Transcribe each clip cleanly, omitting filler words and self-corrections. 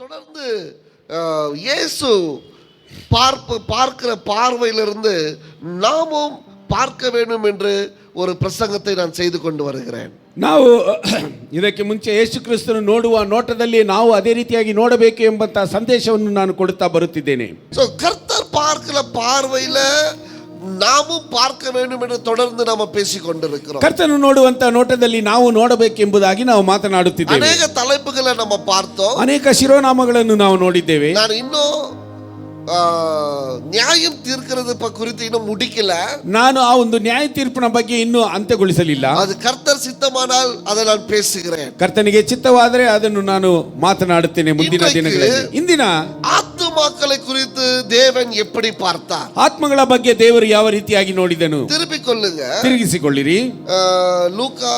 தொடர்ந்து இயேசு பார்க்கிற பார்வையிலிருந்து நாமும் பார்க்க வேண்டும் என்று ஒரு பிரசங்கத்தை நான் செய்து கொண்டு வருகிறேன். ನಾವು ಇದಕ್ಕೆ ಮುಂಚೆ ಯೇಸು ಕ್ರಿಸ್ತನು ನೋಡುವ ನೋಟದಲ್ಲಿ ನಾವು ಅದೇ ರೀತಿಯಾಗಿ ನೋಡಬೇಕು ಎಂಬಂತ ಸಂದೇಶವನ್ನು ನಾನು ಕೊಡುತ್ತಾ ಬರುತ್ತಿದ್ದೇನೆ. சோ கர்த்தர் பார்க்கிற பார்வையில நாமும் பார்க்க வேண்டும் என்று தொடர்ந்து நாம பேசிக் கொண்டிருக்கிறோம். ಕರ್ತನು ನೋಡುವಂತ ನೋಟದಲ್ಲಿ ನಾವು ನೋಡಬೇಕೆಂಬುದಾಗಿ ನಾವು ಮಾತನಾಡುತ್ತಿದ್ದೇವೆ. ಅನೇಕ தலைப்புகளை நம்ம பார்த்தோம். ಅನೇಕ ಶಿರೋನಾಮಗಳನ್ನು ನಾವು ನೋಡಿದ್ದೇವೆ. ನಾನು ಇನ್ನೂ ನ್ಯಾயம் ತೀರ್க்கிறது குறித்து இன்னும் முடிக்கல. ನಾನು ಆ ಒಂದು ನ್ಯಾಯ ತೀರ್ಪಿನ ಬಗ್ಗೆ ಇನ್ನೂ ಅಂತ್ಯಗೊಳಿಸಲಿಲ್ಲ. ಅದು ಕರ್ತರ್ ಸಿದ್ಧಮಾனால் அதை நான் பேசுகிறேன். ಕರ್ತನಿಗೆ ಚಿತ್ತವಾದರೆ ಅದನ್ನು ನಾನು ಮಾತನಾಡುತ್ತೇನೆ ಮುಂದಿನ ದಿನಗಳಲ್ಲಿ. ಇಂದಿನ ಆತ್ಮಮಕ್ಕಳ ಕುರಿತು ದೇವನ್ எப்படி பார்த்தார், ಆತ್ಮಗಳ ಬಗ್ಗೆ ದೇವರು ಯಾವ ರೀತಿಯಾಗಿ ನೋಡಿದನು. ತಿರುಗಿಸಿಕೊಳ್ಳಿರಿ. ಲೂಕಾ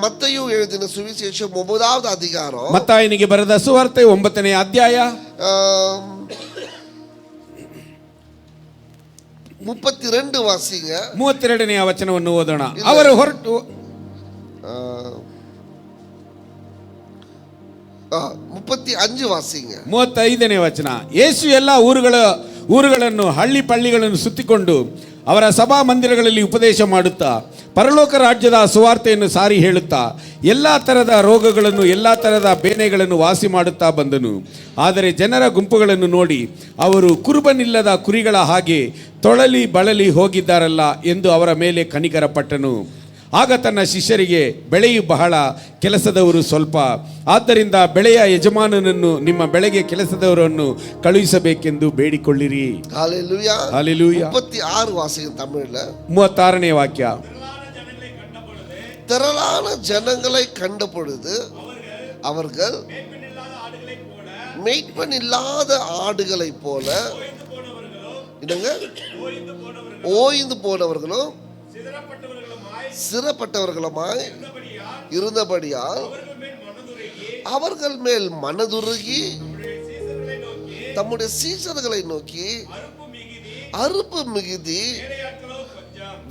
ಮತ್ತೇಯು எழுதின ಸುವಿಶೇಷம் 9வது அதிகாரம். ಮತ್ತಾಯನಿಗೆ ಬರೆದ ಸುವಾರ್ತೆ 9ನೇ ಅಧ್ಯಾಯ 32 ವಾಸಿங்க. 32ನೇ ವಚನವನ್ನು ಓದೋಣ. ಅವರು ಹೊರಟು 35 ವಾಸಿங்க. 35ನೇ ವಚನ. ಯೇಸು ಎಲ್ಲ ಊರುಗಳನ್ನು ಹಳ್ಳಿ ಪಳ್ಳಿಗಳನ್ನು ಸುತ್ತಿಕೊಂಡು ಅವರ ಸಭಾ ಮಂದಿರಗಳಲ್ಲಿ ಉಪದೇಶ ಮಾಡುತ್ತಾ ಪರಲೋಕ ರಾಜ್ಯದ ಸುವಾರ್ತೆಯನ್ನು ಸಾರಿ ಹೇಳುತ್ತಾ ಎಲ್ಲಾ ತರದ ರೋಗಗಳನ್ನು ಎಲ್ಲಾ ತರದ ಬೇನೆಗಳನ್ನು ವಾಸಿ ಮಾಡುತ್ತಾ ಬಂದನು. ಆದರೆ ಜನರ ಗುಂಪುಗಳನ್ನು ನೋಡಿ ಅವರು ಕುರುಬನಿಲ್ಲದ ಕುರಿಗಳ ಹಾಗೆ ತೊಳಲಿ ಬಳಲಿ ಹೋಗಿದ್ದಾರಲ್ಲ ಎಂದು ಅವರ ಮೇಲೆ ಕನಿಕರ ಪಟ್ಟನು. ಆಗ ತನ್ನ ಶಿಷ್ಯರಿಗೆ, ಬೆಳೆಯು ಬಹಳ, ಕೆಲಸದವರು ಸ್ವಲ್ಪ. ಆದ್ದರಿಂದ ಬೆಳೆಯ ಯಜಮಾನನನ್ನು ನಿಮ್ಮ ಬೆಳೆಗೆ ಕೆಲಸದವರನ್ನು ಕಳುಹಿಸಬೇಕೆಂದು ಬೇಡಿಕೊಳ್ಳಿರಿ. ஹல்லேலூயா. ஹல்லேலூயா. 36 வாசிங்க தமிழ்ல. 36ನೇ ವಾಕ್ಯ. திரளான ஜனங்களை கண்ட பொழுது அவர்கள் மேய்ப்பன் இல்லாத ஆடுகளைப் போல ஓய்ந்து போனவர்களும் சிறப்பட்டவர்களுமாய் இருந்தபடியால் அவர்கள் மேல் மனதுருகி தம்முடைய சீசர்களை நோக்கி, அறுப்பு மிகுதி,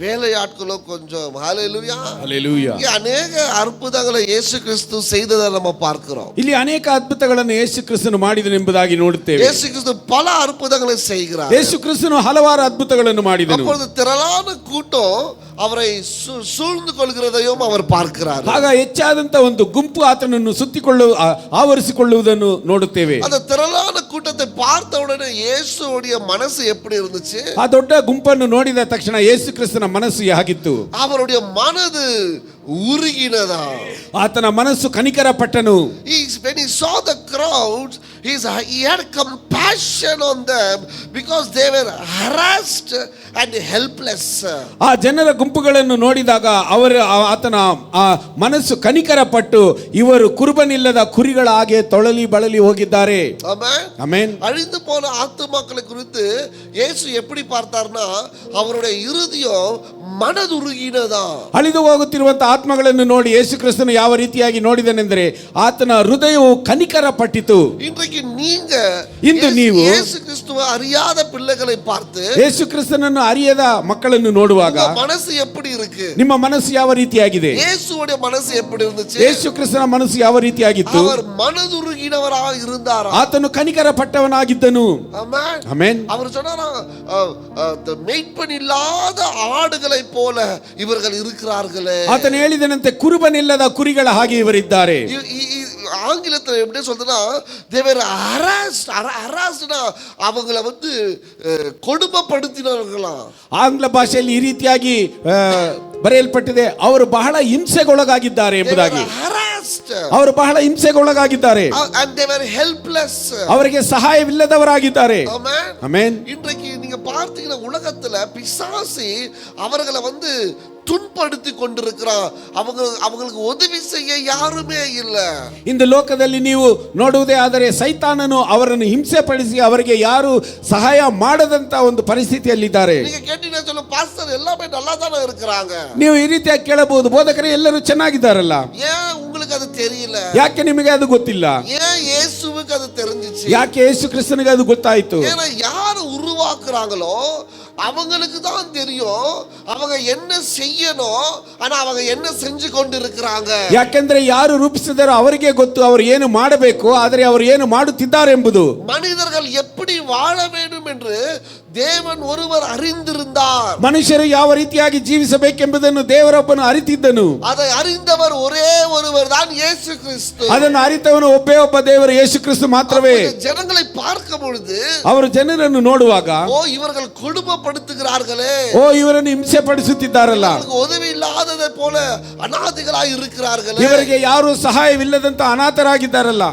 வேலையாட்களோ கொஞ்சம். ஹல்லேலூயா. ஹல்லேலூயா. அநேக அற்புதங்களை இயேசு கிறிஸ்து செய்ததை நம்ம பார்க்கிறோம். ಇಲ್ಲಿ ಅನೇಕ ಅದ್ಭುತಗಳನ್ನು ಯೇಸು ಕ್ರಿಸ್ತನು ಮಾಡಿದನು ಎಂಬುದಾಗಿ ನೋಡುತ್ತೇವೆ. ಯೇಸು ಕ್ರಿಸ್ತು பல அற்புதங்களை செய்கிறார். ಯೇಸು ಕ್ರಿಸ್ತನು ಹಲವಾರು ಅದ್ಭುತಗಳನ್ನು ಮಾಡಿದನು. அப்பொழுது திரளான கூட்டம் அவரை சூழ்ந்து கொள்கிறதையும் அவர் பார்க்கிறார். ಆಗ ಹೆಚ್ಚಾದಂತ ಒಂದು ಗುಂಪು ಆತನನ್ನು ಆವರಿಸಿಕೊಳ್ಳುವುದನ್ನು ನೋಡುತ್ತೇವೆ. அந்த திரளான கூட்டத்தை பார்த்த உடனே இயேசுவுடைய மனசு எப்படி இருந்துச்சு? ಆ ದೊಡ್ಡ ಗುಂಪನ್ನು ನೋಡಿದ ತಕ್ಷಣ ಯೇಸು ಕ್ರಿಸ್ತನ ಮನಸ್ಸು ಹೇಗಿತ್ತು? அவருடைய மனது உருகினதா. ಆತನ ಮನಸ್ಸು ಕನಿಕರ ಪಟ್ಟನು. When he saw the crowds, he had compassion on them because they were harassed and helpless. ಆ ಜನರ ಗುಂಪುಗಳನ್ನು ನೋಡಿದಾಗ ಆತನ ಮನಸ್ಸು ಕನಿಕರ ಪಟ್ಟು ಇವರು ಕುರುಬನಿಲ್ಲದ ಕುರಿಗಳ ಹಾಗೆ ತೊಳಲಿ ಬಳಲಿ ಹೋಗಿದ್ದಾರೆ. ஆமென். அழிந்து போன ஆத்துமாக்களை குறித்து இயேசு எப்படி பார்த்தார்னா அவருடைய இருதயம் ಮನದುರುಗಿನದಾ. ಅಳಿದು ಹೋಗುತ್ತಿರುವಂತಹ ಆತ್ಮಗಳನ್ನು ನೋಡಿ ಯೇಸು ಕ್ರಿಸ್ತನು ಯಾವ ರೀತಿಯಾಗಿ ನೋಡಿದನೆಂದರೆ ಆತನ ಹೃದಯವು ಕನಿಕರ ಪಟ್ಟಿತು. ಇಂದು ನೀವು ಯೇಸು ಕ್ರಿಸ್ತುவை அறியாத பிள்ளைகளை பார்த்து ಯೇಸು ಕ್ರಿಸ್ತನನ್ನು ಅರಿಯದ ಮಕ್ಕಳನ್ನು ನೋಡುವಾಗ ಮನಸ್ಸು எப்படி இருக்கு? ನಿಮ್ಮ ಮನಸ್ಸು ಯಾವ ರೀತಿಯಾಗಿದೆ? ಯೇಸುவுடைய மனசு எப்படி இருந்துச்சு? ಯೇಸು ಕ್ರಿಸ್ತನ ಮನಸ್ಸು ಯಾವ ರೀತಿಯಾಗಿತ್ತು? அவர் மனதுருகினவராக இருந்தார். ಆತನು ಕನಿಕರ ಪಟ್ಟವನಾಗಿದ್ದನು. ಆಮೆನ್. ಆಮೆನ್. அவர் சொன்னாரா, மேய்ப்பன் இல்லாத ஆடுகளை போல ಇವர்கள் இருக்கிறார்களே. ಆತನು ಹೇಳಿದನಂತೆ ಕುರುಬನಿಲ್ಲದ ಕುರಿಗಳ ಹಾಗೆ ಇವರಿದ್ದಾರೆ. ஆங்கிலத்தில் எப்படி சொல்றதுன்னா they were harassed. அவங்கள வந்து கொடுமைப்படுத்தினவர்களா. ಆಂಗ್ಲ ಭಾಷೆಯಲ್ಲಿ ಈ ರೀತಿಯಾಗಿ ಬರೆಯಲ್ಪಟ್ಟಿದೆ, ಅವರು ಬಹಳ ಹಿಂಸೆಗೊಳಗಾಗಿದ್ದಾರೆ ಎಂಬುದಾಗಿ. ಅವರು ಬಹಳ ಹಿಂಸೆಗೊಳಗಾಗಿದ್ದಾರೆ. and they were helpless. ಅವರಿಗೆ ಸಹಾಯವಿಲ್ಲದವರಾಗಿದ್ದಾರೆ. ಆಮೆನ್. இன்றைக்கு நீங்க பார்த்தீங்கன்னா உலகத்துல பிசாசு அவர்களை வந்து துன்படுத்தி கொண்டிருக்கிறான். அவங்களுக்கு உதவி செய்ய யாருமே ಇಲ್ಲ. இந்த ಲೋಕದಲ್ಲಿ ನೀವು ನೋಡುವುದೇ ಆದರೆ ಸೈತಾನನು ಅವರನ್ನು ಹಿಂಸೆ ಪಡಿಸಿ ಅವರಿಗೆ ಯಾರು ಸಹಾಯ ಮಾಡದಂತ ಒಂದು ಪರಿಸ್ಥಿತಿಯಲ್ಲಿದ್ದಾರೆ. நீங்க கேட்டீங்கன்னா சொல்ல பாஸ்டர் எல்லாமே நல்லா தான இருக்காங்க. ನೀವು ಈ ರೀತಿಯಾಗಿ ಕೇಳಬಹುದು, ಬೋಧಕರೇ ಎಲ್ಲರೂ ಚೆನ್ನಾಗಿದ್ದಾರಲ್ಲ. ஏன் உங்களுக்கு ಅದು தெரியல? ಯಾಕೆ ನಿಮಗೆ ಅದು ಗೊತ್ತಿಲ್ಲ? ஏன் இயேசுவுக்கு அது தெரிஞ்சிச்சு? ಯಾಕೆ ಯೇಸು ಕ್ರಿಸ್ತನಿಗೆ ಅದು ಗೊತ್ತಾಯಿತು? ஏன்னா யாರು உருவாக்குறாங்களோ அவங்களுக்கு தான் தெரியும் அவங்க என்ன செய்யணும், ஆனா அவங்க என்ன செஞ்சு கொண்டு இருக்கிறாங்க. ಯಾಕೆಂದ್ರೆ ಯಾರು ರೂಪಿಸಿದಾರೋ ಅವರಿಗೆ ಗೊತ್ತು ಅವರು ಏನು ಮಾಡಬೇಕು, ಆದರೆ ಅವರು ಏನು ಮಾಡುತ್ತಿದ್ದಾರೆ ಎಂಬುದು. மனிதர்கள் எப்படி வாழ வேண்டும் என்று தேவன் ஒருவர் அறிந்திருந்தார். ಮನುಷ್ಯರು ಯಾವ ರೀತಿಯಾಗಿ ಜೀವಿಸಬೇಕೆಂಬುದನ್ನು ದೇವರೊಬ್ಬನು ಅರಿತಿದ್ದನು. அதை அறிந்தவர் ஒரே ஒருவர் தான் இயேசு கிறிஸ்து. ಅದನ್ನು ಅರಿತವನು ಒಬ್ಬೇ ಒಬ್ಬ ದೇವರು ಯೇಸು ಕ್ರಿಸ್ತು ಮಾತ್ರವೇ. ஜனங்களை பார்க்கும் பொழுது ಅವರು ಜನರನ್ನು ನೋಡುವಾಗ, ஓ இவர்கள் கொடுமைப்படுத்துகிறார்களே, ಓ ಇವರನ್ನು ಹಿಂಸೆ ಪಡಿಸುತ್ತಿದ್ದಾರಲ್ಲ, உதவி இல்லாததை போல ಅನಾಥಿಗಳಾಗಿ இருக்கிறார்களே, ಇವರಿಗೆ ಯಾರು ಸಹಾಯವಿಲ್ಲದಂತ ಅನಾಥರಾಗಿದ್ದಾರಲ್ಲ,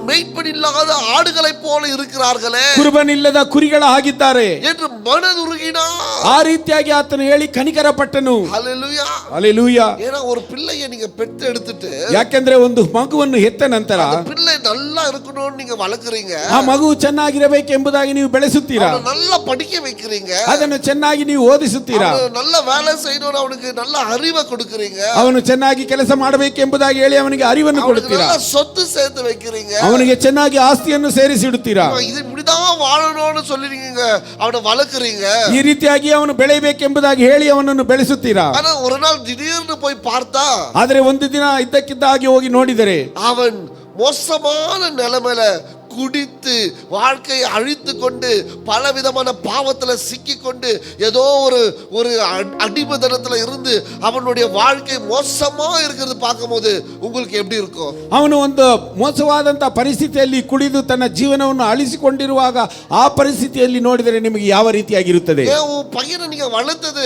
ಮೇய்ಪನಿಲ್ಲದ ಆಡುகளை போல இருக்கிறார்களே, ಕುರುಬನಿಲ್ಲದ ಕುರಿಗಳ ಹಾಗಿದ್ದಾರೆ என்று மனதுருகினார். ಆ ರೀತಿಯಾಗಿ ಆತನು ಹೇಳಿ ಕನಿಕರ ಪಟ್ಟನು. ஹல்லேலூயா, ಹಲ್ಲೆಲೂಯಾ. ஏன்னா ஒரு பிள்ளையை நீங்க பெற்று எடுத்துட்டு ಯಾಕೆಂದ್ರೆ ಒಂದು ಮಗುವನ್ನು ಹೆತ್ತ ನಂತರ அந்த பிள்ளை நல்லா இருக்கணும்னு நீங்க வளர்க்குறீங்க, ಆ ಮಗು ಚೆನ್ನಾಗಿರಬೇಕೆಂಬುದಾಗಿ ನೀವು ಬೆಳೆಸುತ್ತೀರಾ, நல்லா படிக்க வைக்கிறீங்க, ಅದನ್ನು ಚೆನ್ನಾಗಿ ನೀವು ಓದಿಸುತ್ತೀರಾ, நல்ல வேலை செய்யணும்னு அவனுக்கு நல்ல அறிவை கொடுக்குறீங்க, ಅವನು ಚೆನ್ನಾಗಿ ಕೆಲಸ ಮಾಡಬೇಕೆಂಬುದಾಗಿ ಹೇಳಿ ಅವನಿಗೆ ಅರಿವನ್ನು ಕೊಡುತ್ತೀರಾ, நல்ல சொத்து சேர்த்து வைக்கிறீங்க, ಅವನಿಗೆ ಚೆನ್ನಾಗಿ ಆಸ್ತಿಯನ್ನು ಸೇರಿಸಿಡುತ್ತೀರಾ, இது இப்படிதான் வாழணும்னு சொல்லிருக்கீங்க, அவனை வளர்க்குறீங்க, ಈ ರೀತಿಯಾಗಿ ಅವನು ಬೆಳೆಯಬೇಕೆಂಬುದಾಗಿ ಹೇಳಿ ಅವನನ್ನು ಬೆಳೆಸುತ್ತೀರಾ. ஆனா ஒரு நாள் திடீர்னு போய் பார்த்தா ಆದರೆ ಒಂದು ದಿನ ಇದ್ದಕ್ಕಿದ್ದಾಗಿ ಹೋಗಿ ನೋಡಿದರೆ அவன் மோசமான நிலைமையில குடித்து வாழ்க்கையை அழித்து கொண்டு பலவிதமான பாவத்துல சிக்கி கொண்டு ஏதோ ஒரு அடிமதனத்துல இருந்து அவனுடைய வாழ்க்கை மோசமா இருக்கிறது பார்க்கும்போது உங்களுக்கு எப்படி இருக்கும்? ಅವನು ಒಂದು ಮೋಸವಾದಂತ ಪರಿಸ್ಥಿತಿಯಲ್ಲಿ ಕುಡಿದು ತನ್ನ ಜೀವನವನ್ನು ಅಳಿಸಿಕೊಂಡಿರುವಾಗ ಆ ಪರಿಸ್ಥಿತಿಯಲ್ಲಿ ನೋಡಿದರೆ ನಿಮಗೆ ಯಾವ ರೀತಿಯಾಗಿರುತ್ತದೆ? உன் பையனை நீங்க வளர்த்தது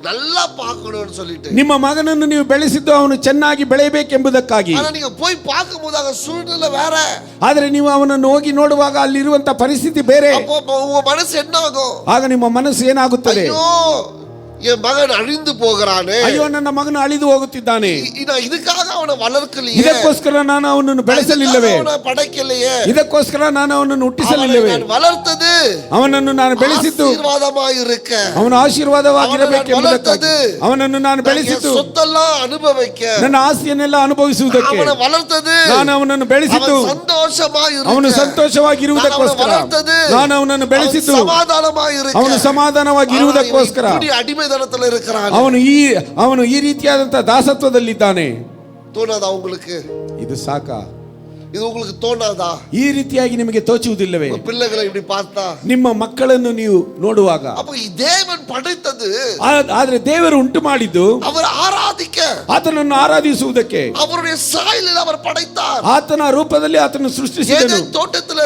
நல்லா பார்க்கணும்னு சொல்லிட்டு ನಿಮ್ಮ ಮಗನನ್ನು ನೀವು ಬೆಳೆಸಿದ್ದು ಅವನು ಚೆನ್ನಾಗಿ ಬೆಳೆಯಬೇಕೆಂಬುದಕ್ಕಾಗಿ. ஆனா நீங்க போய் பார்க்கும்போது அங்க சூழ்நிலை வேற, ಆದರೆ ನೀವು ಅವನನ್ನು ಹೋಗಿ ನೋಡುವಾಗ ಅಲ್ಲಿರುವಂತ ಪರಿಸ್ಥಿತಿ ಬೇರೆ. அப்போ உங்க மனசு என்ன ஆகும்? ಆಗ ನಿಮ್ಮ ಮನಸ್ಸು ಏನಾಗುತ್ತದೆ? ஐயோ என் மகன் அழிந்து போகிறானே, ಅಯ್ಯೋ ನನ್ನ ಮಗನು ಅಳಿದು ಹೋಗುತ್ತಿದ್ದಾನೆ, இதுக்காக அவனை வளர்க்கலையே, ಇದಕ್ಕೋಸ್ಕರ ನಾನು ಅವನನ್ನು ಬೆಳೆಸಲಿಲ್ಲವೇ, அவனை படைக்கலையே, ಇದಕ್ಕೋಸ್ಕರ ನಾನು ಅವನನ್ನು ಹುಟ್ಟಿಸಲಿಲ್ಲವೇ, அவனை வளர்த்தது ಅವನನ್ನು ನಾನು ಬೆಳೆಸಿದ್ದು ஆசீர்வாதமாய் இருக்க, ಅವನು ಆಶೀರ್ವಾದವಾಗಿರಬೇಕೆಂಬುದಕ್ಕಾಗಿ, ಅವನನ್ನು ನಾನು ಬೆಳೆಸಿದ್ದು சொத்தெல்லாம் ಅನುಭವಿக்க, ನನ್ನ ಆಸ್ತಿಯನ್ನೆಲ್ಲ ಅನುಭವಿಸುವುದಕ್ಕೆ, அவனை வளர்த்தது ನಾನು ಅವನನ್ನು ಬೆಳೆಸಿದ್ದು ಸಂತೋಷமாய் இருக்க, ಅವನು ಸಂತೋಷವಾಗಿರುವುದಕ್ಕೋಸ್ಕರ, ನಾನು ಅವನನ್ನು ಬೆಳೆಸಿದ್ದು ಸಮಾಧಾನமாய் இருக்க, ಅವನು ಸಮಾಧಾನವಾಗಿರುವುದಕ್ಕೋಸ್ಕರ. ಅವನು ಈ ರೀತಿಯಾದಂತಹ ದಾಸತ್ವದಲ್ಲಿದ್ದಾನೆ. தோணாதா உங்களுக்கு? ಇದು ಸಾಕಾ? இது உங்களுக்கு தோணாதா? ಈ ರೀತಿಯಾಗಿ ನಿಮಗೆ ತೋಚುವುದಿಲ್ಲವೇ? பிள்ளைகளை இப்படி பார்த்தா, ನಿಮ್ಮ ಮಕ್ಕಳನ್ನು ನೀವು ನೋಡುವಾಗ, அப்ப தேவன் படைத்தது, ಆದ್ರೆ ದೇವರು ಉಂಟು ಮಾಡಿದ್ದು அவர் ஆராதிக்க, ಆತನನ್ನು ಆರಾಧಿಸುವುದಕ್ಕೆ, அவருடைய சாயலில் அவர் படைத்தார், ಆತನ ರೂಪದಲ್ಲಿ ಆತನು ಸೃಷ್ಟಿಸಿದನು. ஏதேன் தோட்டத்தில்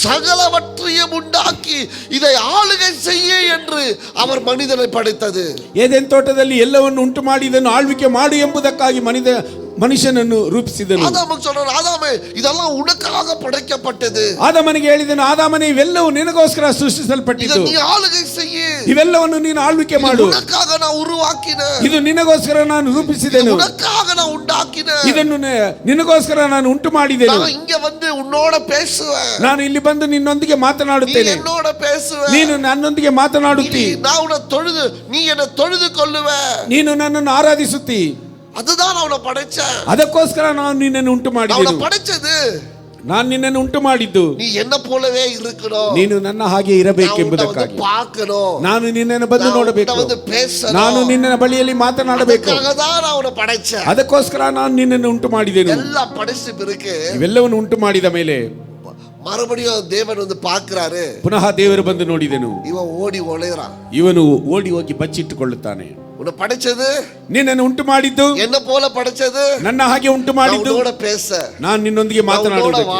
சகலவற்றையும் உண்டாக்கி இதை ஆளுகை செய்ய என்று அவர் மனிதனை படைத்தது. ಏದೆನ್ ತೋಟದಲ್ಲಿ ಎಲ್ಲವನ್ನು ಉಂಟು ಮಾಡಿ ಇದನ್ನು ಆಳ್ವಿಕೆ ಮಾಡು ಎಂಬುದಕ್ಕಾಗಿ ಮನುಷ್ಯನನ್ನು ರೂಪಿಸಿದನು. ஆதாமுக்கு சொல்றார், ஆதாமே இதெல்லாம் உனக்காக படைக்கப்பட்டது. ಆದಾಮನಿಗೆ ಹೇಳಿದನು, ಆದಾಮನೇ ಇವೆಲ್ಲವೂ ನಿನಗೋಸ್ಕರ ಸೃಷ್ಟಿಸಲ್ಪಟ್ಟಿದ್ದು, நீ ஆளுகை செய்ய, ಇವೆಲ್ಲವನ್ನು ನೀನು ಆಳ್ವಿಕೆ ಮಾಡು, உனக்காக நான் உருவாக்கின, ಇದು ನಿನಗೋಸ್ಕರ ನಾನು ರೂಪಿಸಿದೆನು, உனக்காக நான் உண்டாக்கின, ಇದನ್ನು ನಿನಗೋಸ್ಕರ ನಾನು ಉಂಟು ಮಾಡಿದೆನು, நான் இங்க வந்து உன்னோட பேசுவேன், ನಾನು ಇಲ್ಲಿ ಬಂದು ನಿನ್ನೊಂದಿಗೆ ಮಾತನಾಡುತ್ತೇನೆ, நீ என்னோட பேசுவேன், ನೀನು ನನ್ನೊಂದಿಗೆ ಮಾತನಾಡುತ್ತಿ, நான் உன்னை தொழுது, நீ என்னை தொழுது கொள்ளுவே, ನೀನು ನನ್ನನ್ನು ಆರಾಧಿಸುತ್ತಿ. அதுதான் அவனை படைச்சேன், ಅದಕ್ಕೋಸ್ಕರ ನಾನು ನಿನ್ನನ್ನು ಉಂಟು அவனை ಮಾಡಿದೆನು, படைச்சது ನಾನು ನಿನ್ನನ್ನು ಉಂಟು ಮಾಡಿದ್ದು நீ என்ன போலவே இருக்கணும், ನೀನು ನನ್ನ ಹಾಗೆ ಇರಬೇಕೆಂಬುದಕ್ಕಾಗಿ, பார்க்கணும், ನಾನು ನಿನ್ನನ್ನು ಬಂದು ನೋಡಬೇಕು, ನಾನು ನಿನ್ನ ಬಳಿಯಲ್ಲಿ ಮಾತನಾಡಬೇಕು, அவனை படைச்சேன், ಅದಕ್ಕೋಸ್ಕರ ನಾನು ನಿನ್ನನ್ನು ಉಂಟು ಮಾಡಿದೆನು. எல்லாம் படைச்ச பிறகு ಇವೆಲ್ಲವನ್ನು ಉಂಟು ಮಾಡಿದ ಮೇಲೆ மறுபடியும் தேவன் வந்து பார்க்கிறாரு, ಪುನಃ ದೇವರು ಬಂದು ನೋಡಿದೆನು, இவன் ஓடி ஒளையறான், ಇವನು ಓಡಿ ಹೋಗಿ ಬಚ್ಚಿಟ್ಟುಕೊಳ್ಳುತ್ತಾನೆ. உன்னை படைச்சது, ನಿನ್ನನ್ನು ಉಂಟು ಮಾಡಿದ್ದು, என்ன போல படைச்சது, ನನ್ನ ಹಾಗೆ ಉಂಟು ಮಾಡಿದ್ದು, உன்னோட பேச, ನಾನು ನಿನ್ನೊಂದಿಗೆ ಮಾತನಾಡುವುದಕ್ಕೆ,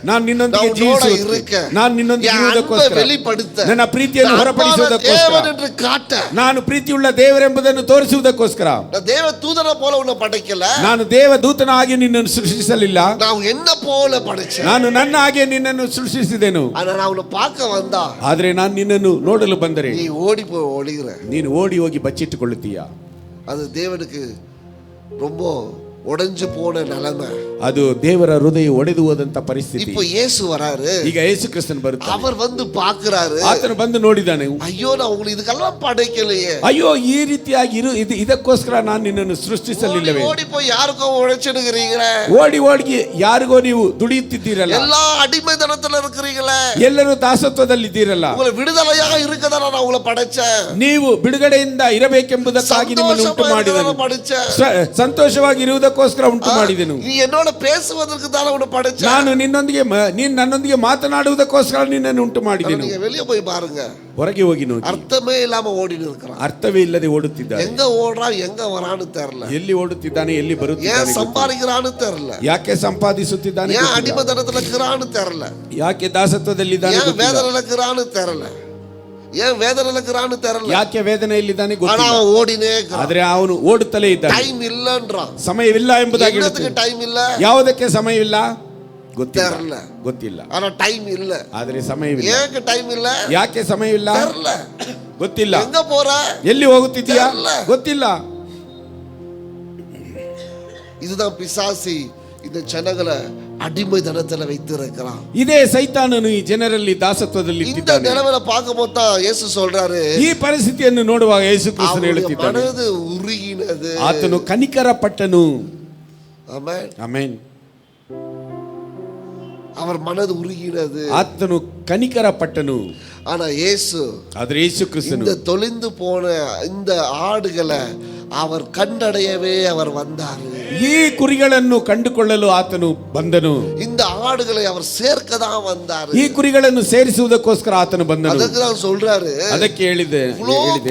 ನಾನು ನಿನ್ನೊಂದಿಗೆ ಜೀವಿಸುವುದಕ್ಕೆ, ನಾನು ನಿನ್ನೊಂದಿಗೆ ಇರುವುದಕ್ಕೋಸ್ಕರ, வெளிப்படுத்த, ನನ್ನ ಪ್ರೀತಿಯನ್ನು ಹೊರಪಡಿಸುವುದಕ್ಕೋಸ್ಕರ, என்று காட்ட, ನಾನು ಪ್ರೀತಿಯುಳ್ಳ ದೇವರೆಂಬುದನ್ನು ತೋರಿಸುವುದಕ್ಕೋಸ್ಕರ, நான் தேவ தூதனை போல உன்னை படைக்கல, ನಾನು ದೇವ ದೂತನಾಗಿ ನಿನ್ನನ್ನು ಸೃಷ್ಟಿಸಲಿಲ್ಲ, நான் என்ன போல படைச்சேன், ನಾನು ನನ್ನ ಹಾಗೆ ನಿನ್ನನ್ನು ಸೃಷ್ಟಿಸಿದೆನು. ஆனா நான் உன்னை பார்க்க வந்தா, ಆದರೆ ನಾನು ನಿನ್ನನ್ನು ನೋಡಲು ಬಂದರೆ நீ ஓடி போய் ஒளிகிற, ನೀನು ಓಡಿ ಹೋಗಿ ಬಚ್ಚಿಟ್ಟುಕೊಳ್ಳುತ್ತೀಯ. அது தேவனுக்கு ரொம்ப உடைஞ்சு போன நிலைமை. ಅದು ದೇವರ ಹೃದಯ ಒಡೆದು ಹೋದಂತ ಪರಿಸ್ಥಿತಿ. இப்போ இயேசು வராரு. ಈಗ ಯೇಸು ಕ್ರಿಸ್ತನ್ ಬರ್ತಾನೆ. அவர் வந்து பார்க்கறாரு. ಆತನು ಬಂದು ನೋಡಿದಾನೆ. ಅಯ್ಯೋ ನಾನು உங்களுக்கு ಇದಕ್ಕೆಲ್ಲ ಪಡೆಯಲಿಯೇ. ಅಯ್ಯೋ ಈ ರೀತಿಯಾಗಿ ಇದಕ್ಕೋಸ್ಕರ ನಾನು ನಿನ್ನನ್ನು ಸೃಷ್ಟಿಸಲಿಲ್ಲವೇ. ಓಡಿ போய் யாருக்கோ உழைச்சிடுகிறீங்களே. ಓಡಿ ಓಡಿ ಯಾರಿಗೋ ನೀವು ದುಡಿಯುತ್ತಿದ್ದೀರಲ್ಲ. எல்லா ಅಡಿಮೆತನದಲ್ಲಿ இருக்கிறீங்களே. ಎಲ್ಲರೂ ದಾಸತ್ವದಲ್ಲಿ ಇದ್ದೀರಲ್ಲ. உங்களை விடுதலையாக இருக்கதான நான் உங்களை படைச்சேன். ನೀವು ಬಿಡುಗಡೆಯಿಂದ ಇರಬೇಕೆಂಬುದಕ್ಕಾಗಿ ನಿಮ್ಮನ್ನು ಉಂಟು ಮಾಡಿದೆನು. ಸಂತೋಷವಾಗಿ ಇರುವುದಕ್ಕೋಸ್ಕರ ಉಂಟು ಮಾಡಿದೆನು. ನೀ என்னோட பேசுவதற்கு தான் உன்னை படைச்சேன். ನಾನು ನಿನ್ನೊಂದಿಗೆ ನೀನು ನನ್ನೊಂದಿಗೆ ಮಾತನಾಡುವುದಕ್ಕೋಸ್ಕರ ನಿನ್ನನ್ನು ಉಂಟು ಮಾಡಿದೆನು. நீங்க வெளிய போய் பாருங்க. ಹೊರಗೆ ಹೋಗಿ ನೋಡಿ. ಅರ್ಥವೇ ಇல்லாம ಓಡಿನ ಇರ್ತಾನೆ. ಅರ್ಥವೇ ಇಲ್ಲದೆ ಓಡುತ್ತಿದ್ದಾನೆ. எங்க ஓடுறான் எங்க வரான்னு தெரியல. ಎಲ್ಲಿ ಓಡುತ್ತಿದ್ದಾನೆ ಎಲ್ಲಿ ಬರುತ್ತಿದ್ದಾನೆ. ஏன் சம்பாதிக்கிறான்னு தெரியல. ಯಾಕೆ ಸಂಪಾದಿಸುತ್ತಿದ್ದಾನೆ. ஏன் ಅಡಿಮೆತನದಲ್ಲಿ இருக்கிறான்னு தெரியல. ಯಾಕೆ ದಾಸತ್ವದಲ್ಲಿದ್ದಾನೆ. ஏன் வேதனையில் இருக்கிறான்னு தெரியல. ஏன் வேதனையில் இருக்கிறான்னு தெரியல. ಯಾಕೆ ವೇದನೆಯಲ್ಲಿದ್ದಾನೆ ಗೊತ್ತಿಲ್ಲ. ಆனா ಓಡಿನೇ ಇರ್ತಾನೆ. ಆದರೆ ಅವನು ಓಡುತ್ತಲೇ ಇದ್ದಾನೆ. ಟೈಮ್ ಇಲ್ಲಂದ್ರಾன். ಸಮಯವಿಲ್ಲ ಎಂಬುದಾಗಿ ಹೇಳುತ್ತಾನೆ. ಟೈಮ್ ಇಲ್ಲ. ಯಾವುದಕ್ಕೆ ಸಮಯವಿಲ್ಲ ಗೊತ್ತಿಲ್ಲ. ಗೊತ್ತಿಲ್ಲ. ಆனா ಟೈಮ್ ಇಲ್ಲ. ಆದರೆ ಸಮಯವಿಲ್ಲ. ಯಾಕೆ ಟೈಮ್ ಇಲ್ಲ. ಯಾಕೆ ಸಮಯವಿಲ್ಲ ಗೊತ್ತಿಲ್ಲ. ಎங்க போற. ಎಲ್ಲಿ ಹೋಗುತ್ತಿದ್ದೀಯಾ ಗೊತ್ತಿಲ್ಲ. இதுதான் பிசாசி இந்த ಜನಗಳ அடிமைத்தனத்துல வைத்திருக்கிறான். ಇದೇ ಸೈತಾನನು ಈ ಜನರಲ್ಲಿ ದಾಸತ್ವದಲ್ಲಿ இந்த நிலைமையில பார்க்கும்போது தான் இயேசு சொல்றாரு. ಈ ಪರಿಸ್ಥಿತಿಯನ್ನು ನೋಡುವಾಗ ಯೇಸು ಕ್ರಿಸ್ತನು ಹೇಳುತ್ತಿದ್ದಾನೆ. ಮನದು ಉರುಗಿನದು. ಆತನು ಕನಿಕರಪಟ್ಟನು. Amen amen. அவர் மனது உருகினது. ಆತನು ಕನಿಕರಪಟ್ಟನು. ஆனா இயேசு ಆದರೆ ಯೇಸು ಕ್ರಿಸ್ತನು இந்த தொலைந்து போன இந்த ஆடுகளை அவர் கண்டடையவே அவர் வந்தார். ಈ ಕುರಿಗಳನ್ನು ಕಂಡುಕೊಳ್ಳಲು ಆತನು ಬಂದನು. இந்த ஆடுகளை அவர் சேர்க்க தான் வந்தார். ಈ ಕುರಿಗಳನ್ನು ಸೇರಿಸುವುದಕ್ಕೋಸ್ಕರ ಆತನು ಬಂದನು. ಅದಕ್ಕೆ ನಾನು சொல்றாரு. ಅದಕ್ಕೆ ಹೇಳಿದೆ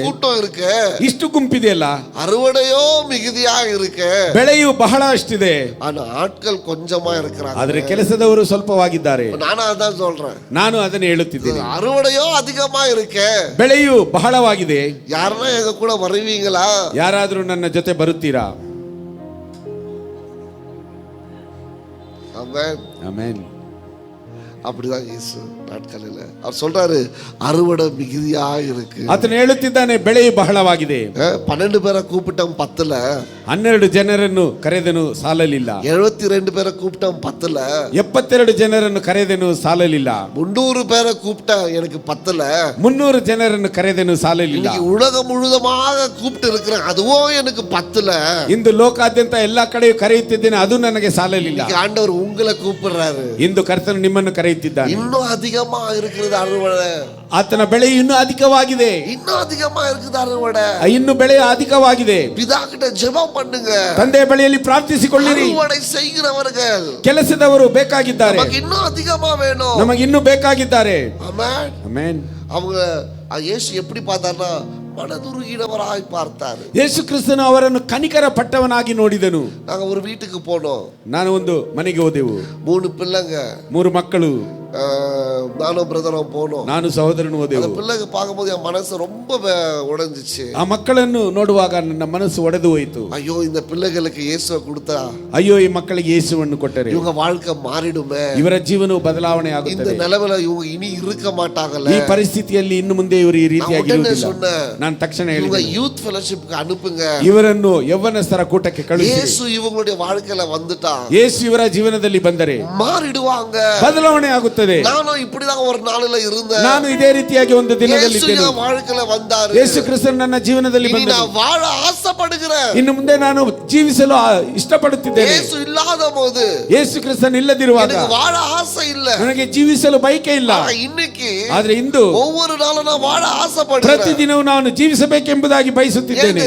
கூட்டம் இருக்கு. ಇಷ್ಟು ಗುಂಪಿದೆಯಲ್ಲ. அறுவடையோ மிகுதியாக இருக்கு. ಬೆಳೆಯು ಬಹಳ ಅಷ್ಟಿದೆ. ஆனா ஆட்கள் கொஞ்சமா இருக்கிறாங்க. ಆದರೆ ಕೆಲಸದವರು ಸ್ವಲ್ಪವಾಗಿದ್ದಾರೆ. ನಾನು ಅதான் சொல்றேன். ನಾನು ಅದನ್ನು ಹೇಳುತ್ತಿದ್ದೇನೆ. அறுவடையோ அதிகமா இருக்கு. ಬೆಳೆಯು ಬಹಳವಾಗಿದೆ. ಯಾರನ್ನ ಎಗ ಕೂಡ வருவீங்களா. ಯಾರಾದರೂ ನನ್ನ ಜೊತೆ ಬರುತ್ತೀರಾ. ஆமென் ಆಮೆನ್. அப்படிதான் இயேசு நாட்களில் அவர் சொல்றாரு அறுவடை மிகுதியா இருக்கு. ಆತನು ಹೇಳುತ್ತಿದ್ದಾನೆ ಬೆಳೆಯು ಬಹಳವಾಗಿದೆ. 12 பேரை கூப்பிட்டோம் 10ல 12 ಜನರನ್ನು ಕರೆದನು ಸಾಲಲಿಲ್ಲ. 72 பேரை கூப்பிட்டோம் 10ல 72 ಜನರನ್ನು ಕರೆದನು ಸಾಲಲಿಲ್ಲ. 300 பேரை கூப்பிட்டேன் எனக்கு 10ல 300 ಜನರನ್ನು ಕರೆದನು ಸಾಲಲಿಲ್ಲ. உலகம் முழுவதுமாக கூப்பிட்டு இருக்கிறேன் அதுவும் எனக்கு 10ல. ಇಂದು ಲೋಕಾದ್ಯಂತ ಎಲ್ಲಾ ಕಡೆಯೂ ಕರೆಯುತ್ತಿದ್ದೇನೆ ಅದು ನನಗೆ ಸಾಲಲಿಲ್ಲ. ஆண்டவர் உங்களை கூப்பிடுறாரு. ಇಂದು ಕರ್ತನು ನಿಮ್ಮನ್ನು ಕರೆಯುತ್ತಿದ್ದಾನೆ. இன்னும் அதிகமா இருக்குது அறுவடை. ಆತನ ಬೆಳೆ ಇನ್ನೂ ಅಧಿಕವಾಗಿದೆ. இன்னும் அதிகமா இருக்குது அறுவடை. ಇನ್ನು ಬೆಳೆ ಅಧಿಕವಾಗಿದೆ. பிதா கிட்ட ஜெபம் பண்ணுங்க. ತಂದೆಯ ಬಳಿಯಲ್ಲಿ ಪ್ರಾರ್ಥಿಸಿಕೊಳ್ಳಿರಿ. அறுவடை செய்கிறவர்கள் ಕೆಲಸದವರು ಬೇಕಾಗಿದ್ದಾರೆ. நமக்கு இன்னும் அதிகமா வேணும். ನಮಗೆ ಇನ್ನೂ ಬೇಕಾಗಿದ್ದಾರೆ. ஆமென் ಆಮೆನ್. அவங்க இயேசு எப்படி பார்த்தார்னா மனதுருகினவராய் பார்த்தார். ಯೇಸು ಕ್ರಿಸ್ತನು ಅವರನ್ನು ಕನಿಕರ ಪಟ್ಟವನಾಗಿ ನೋಡಿದನು. நாங்க ஒரு வீட்டுக்கு போனோம். ನಾನು ಒಂದು ಮನೆಗೆ ಹೋದೆವು. 3 பிள்ளைங்க 3 ಮಕ್ಕಳು. நானும் பிரதரும் போனோம். ನಾನು ಸಹೋದರನು ಹೋದೆವು. அந்த பிள்ளைங்க பார்க்கும்போது என் மனசு ரொம்ப உடைஞ்சிச்சு. ಆ ಮಕ್ಕಳನ್ನು ನೋಡುವಾಗ ನನ್ನ ಮನಸ್ಸು ಒಡೆದು ಹೋಯಿತು. ஐயோ இந்த பிள்ளைகளுக்கு இயேசுவை கொடுத்தா ಅಯ್ಯೋ ಈ ಮಕ್ಕಳಿಗೆ ಯೇಸುವನ್ನು ಕೊಟ್ಟರೆ இவங்க வாழ்க்கை மாறிடுமே. ಇವರ ಜೀವನವು ಬದಲಾವಣೆ இந்த ಆಗುತ್ತದೆ. நிலைமையில இவங்க இனி இருக்க மாட்டாங்கல்ல. ಈ ಪರಿಸ್ಥಿತಿಯಲ್ಲಿ ಇನ್ನು ಮುಂದೆ ಇವರು ಈ ರೀತಿಯಾಗಿ ಇರುವುದಿಲ್ಲ. ನಾನು ತಕ್ಷಣ இவங்க ಹೇಳಿದೆ யூத் ஃபெலோஷிப்க்கு அனுப்புங்க. ಇವರನ್ನು ಯೌವನಸ್ಥರ ಕೂಟಕ್ಕೆ ಕಳುಹಿಸಿ. இயேசு இவங்களுடைய வாழ்க்கையில வந்துட்டா ಯೇಸು ಇವರ ಜೀವನದಲ್ಲಿ ಬಂದರೆ மாறிடுவாங்க. ಬದಲಾವಣೆ ಆಗುತ್ತದೆ. நானும் இப்படிதான் ஒரு நாளில இருந்தேன். ನಾನು ಇದೇ ರೀತಿಯಾಗಿ ಒಂದು ದಿನದಲ್ಲಿ இயேசு என் வாழ்க்கையில வந்தாரு. ಯೇಸು ಕ್ರಿಸ್ತನು ನನ್ನ ಜೀವನದಲ್ಲಿ இனி ಬಂದರು. நான் வாழ ஆசைப்படுகிறேன். ಇನ್ನು ಮುಂದೆ ನಾನು ಜೀವಿಸಲು ಇಷ್ಟಪಡುತ್ತಿದ್ದೇನೆ. இயேசு இல்லாத போது ಯೇಸು ಕ್ರಿಸ್ತನು ಇಲ್ಲದಿರುವಾಗ எனக்கு வாழ ಆಸೆ ಇಲ್ಲ. ನನಗೆ ಜೀವಿಸಲು ಬಯಕೆ ಇಲ್ಲ. இன்னைக்கு ಆದ್ರೆ ಇಂದು ஒவ்வொரு நாளும் நான் வாழ ஆசைப்படுறேன். ಪ್ರತಿದಿನವೂ ನಾನು ಜೀವಿಸಬೇಕೆಂಬುದಾಗಿ ಬಯಸುತ್ತಿದ್ದೇನೆ.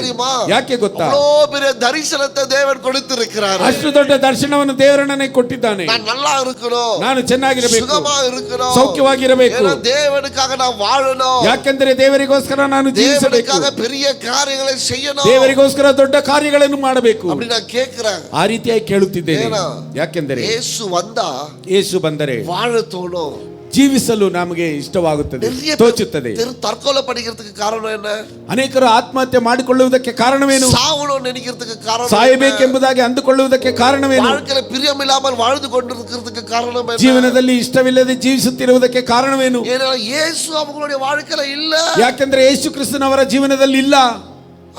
ಯಾಕೆ ಗೊತ್ತಾ? அவ்வளவு பெரிய தரிசனத்தை தேவன் கொடுத்திருக்கிறார். ಅಷ್ಟು ದೊಡ್ಡ ದರ್ಶನವನ್ನು ದೇವರು ನನಗೆ ಕೊಟ್ಟಿದ್ದಾನೆ. நான் நல்லா இருக்கணும். ನಾನು ಚೆನ್ನಾಗಿರಬೇಕು. சுகமா இருக்கணும். ಸೌಖ್ಯವಾಗಿರಬೇಕು. தேவனுக்காக நான் வாழணும். ಯಾಕೆಂದರೆ ದೇವರಿಗೋಸ್ಕರ ನಾನು ಜೀವಿಸಬೇಕು. தேவனுக்காக பெரிய காரியங்களை செய்யணும். ದೇವರಿಗೋಸ್ಕರ ದೊಡ್ಡ ಕಾರ್ಯಗಳನ್ನು ಮಾಡಬೇಕು. அப்படி நான் கேக்குறேன். ಆ ರೀತಿಯಾಗಿ ಕೇಳುತ್ತಿದ್ದೇನೆ. ಯಾಕೆಂದರೆ ಯೇಸು வந்தா ಯೇಸು ಬಂದರೆ வாழ தோணும். ಜೀವಿಸಲು ನಮಗೆ ಇಷ್ಟವಾಗುತ್ತದೆ, ತೋಚುತ್ತದೆ. தற்கொலை பண்ணிக்கிறதுக்கு காரணம் என்ன? ಅನೇಕರು ಆತ್ಮಹತ್ಯೆ ಮಾಡಿಕೊಳ್ಳುವುದಕ್ಕೆ ಕಾರಣವೇನು? சாவணும் நினைக்கிறதுக்கு காரணம் ಸಾಯಬೇಕೆಂಬುದಾಗಿ ಅಂದುಕೊಳ್ಳುವುದಕ್ಕೆ ಕಾರಣವೇನು? வாழ்க்கையில பிரியமில்லாமல் வாழ்ந்து கொண்டிருக்கிறதுக்கு காரணம் என்ன? ಜೀವನದಲ್ಲಿ ಇಷ್ಟವಿಲ್ಲದೆ ಜೀವಿಸುತ್ತಿರುವುದಕ್ಕೆ ಕಾರಣವೇನು? ஏன்னா இயேசு அவங்களுடைய வாழ்க்கையில இல்ல. ಯಾಕೆಂದ್ರೆ ಯೇಸು ಕ್ರಿಸ್ತನವರ ಜೀವನದಲ್ಲಿ ಇಲ್ಲ.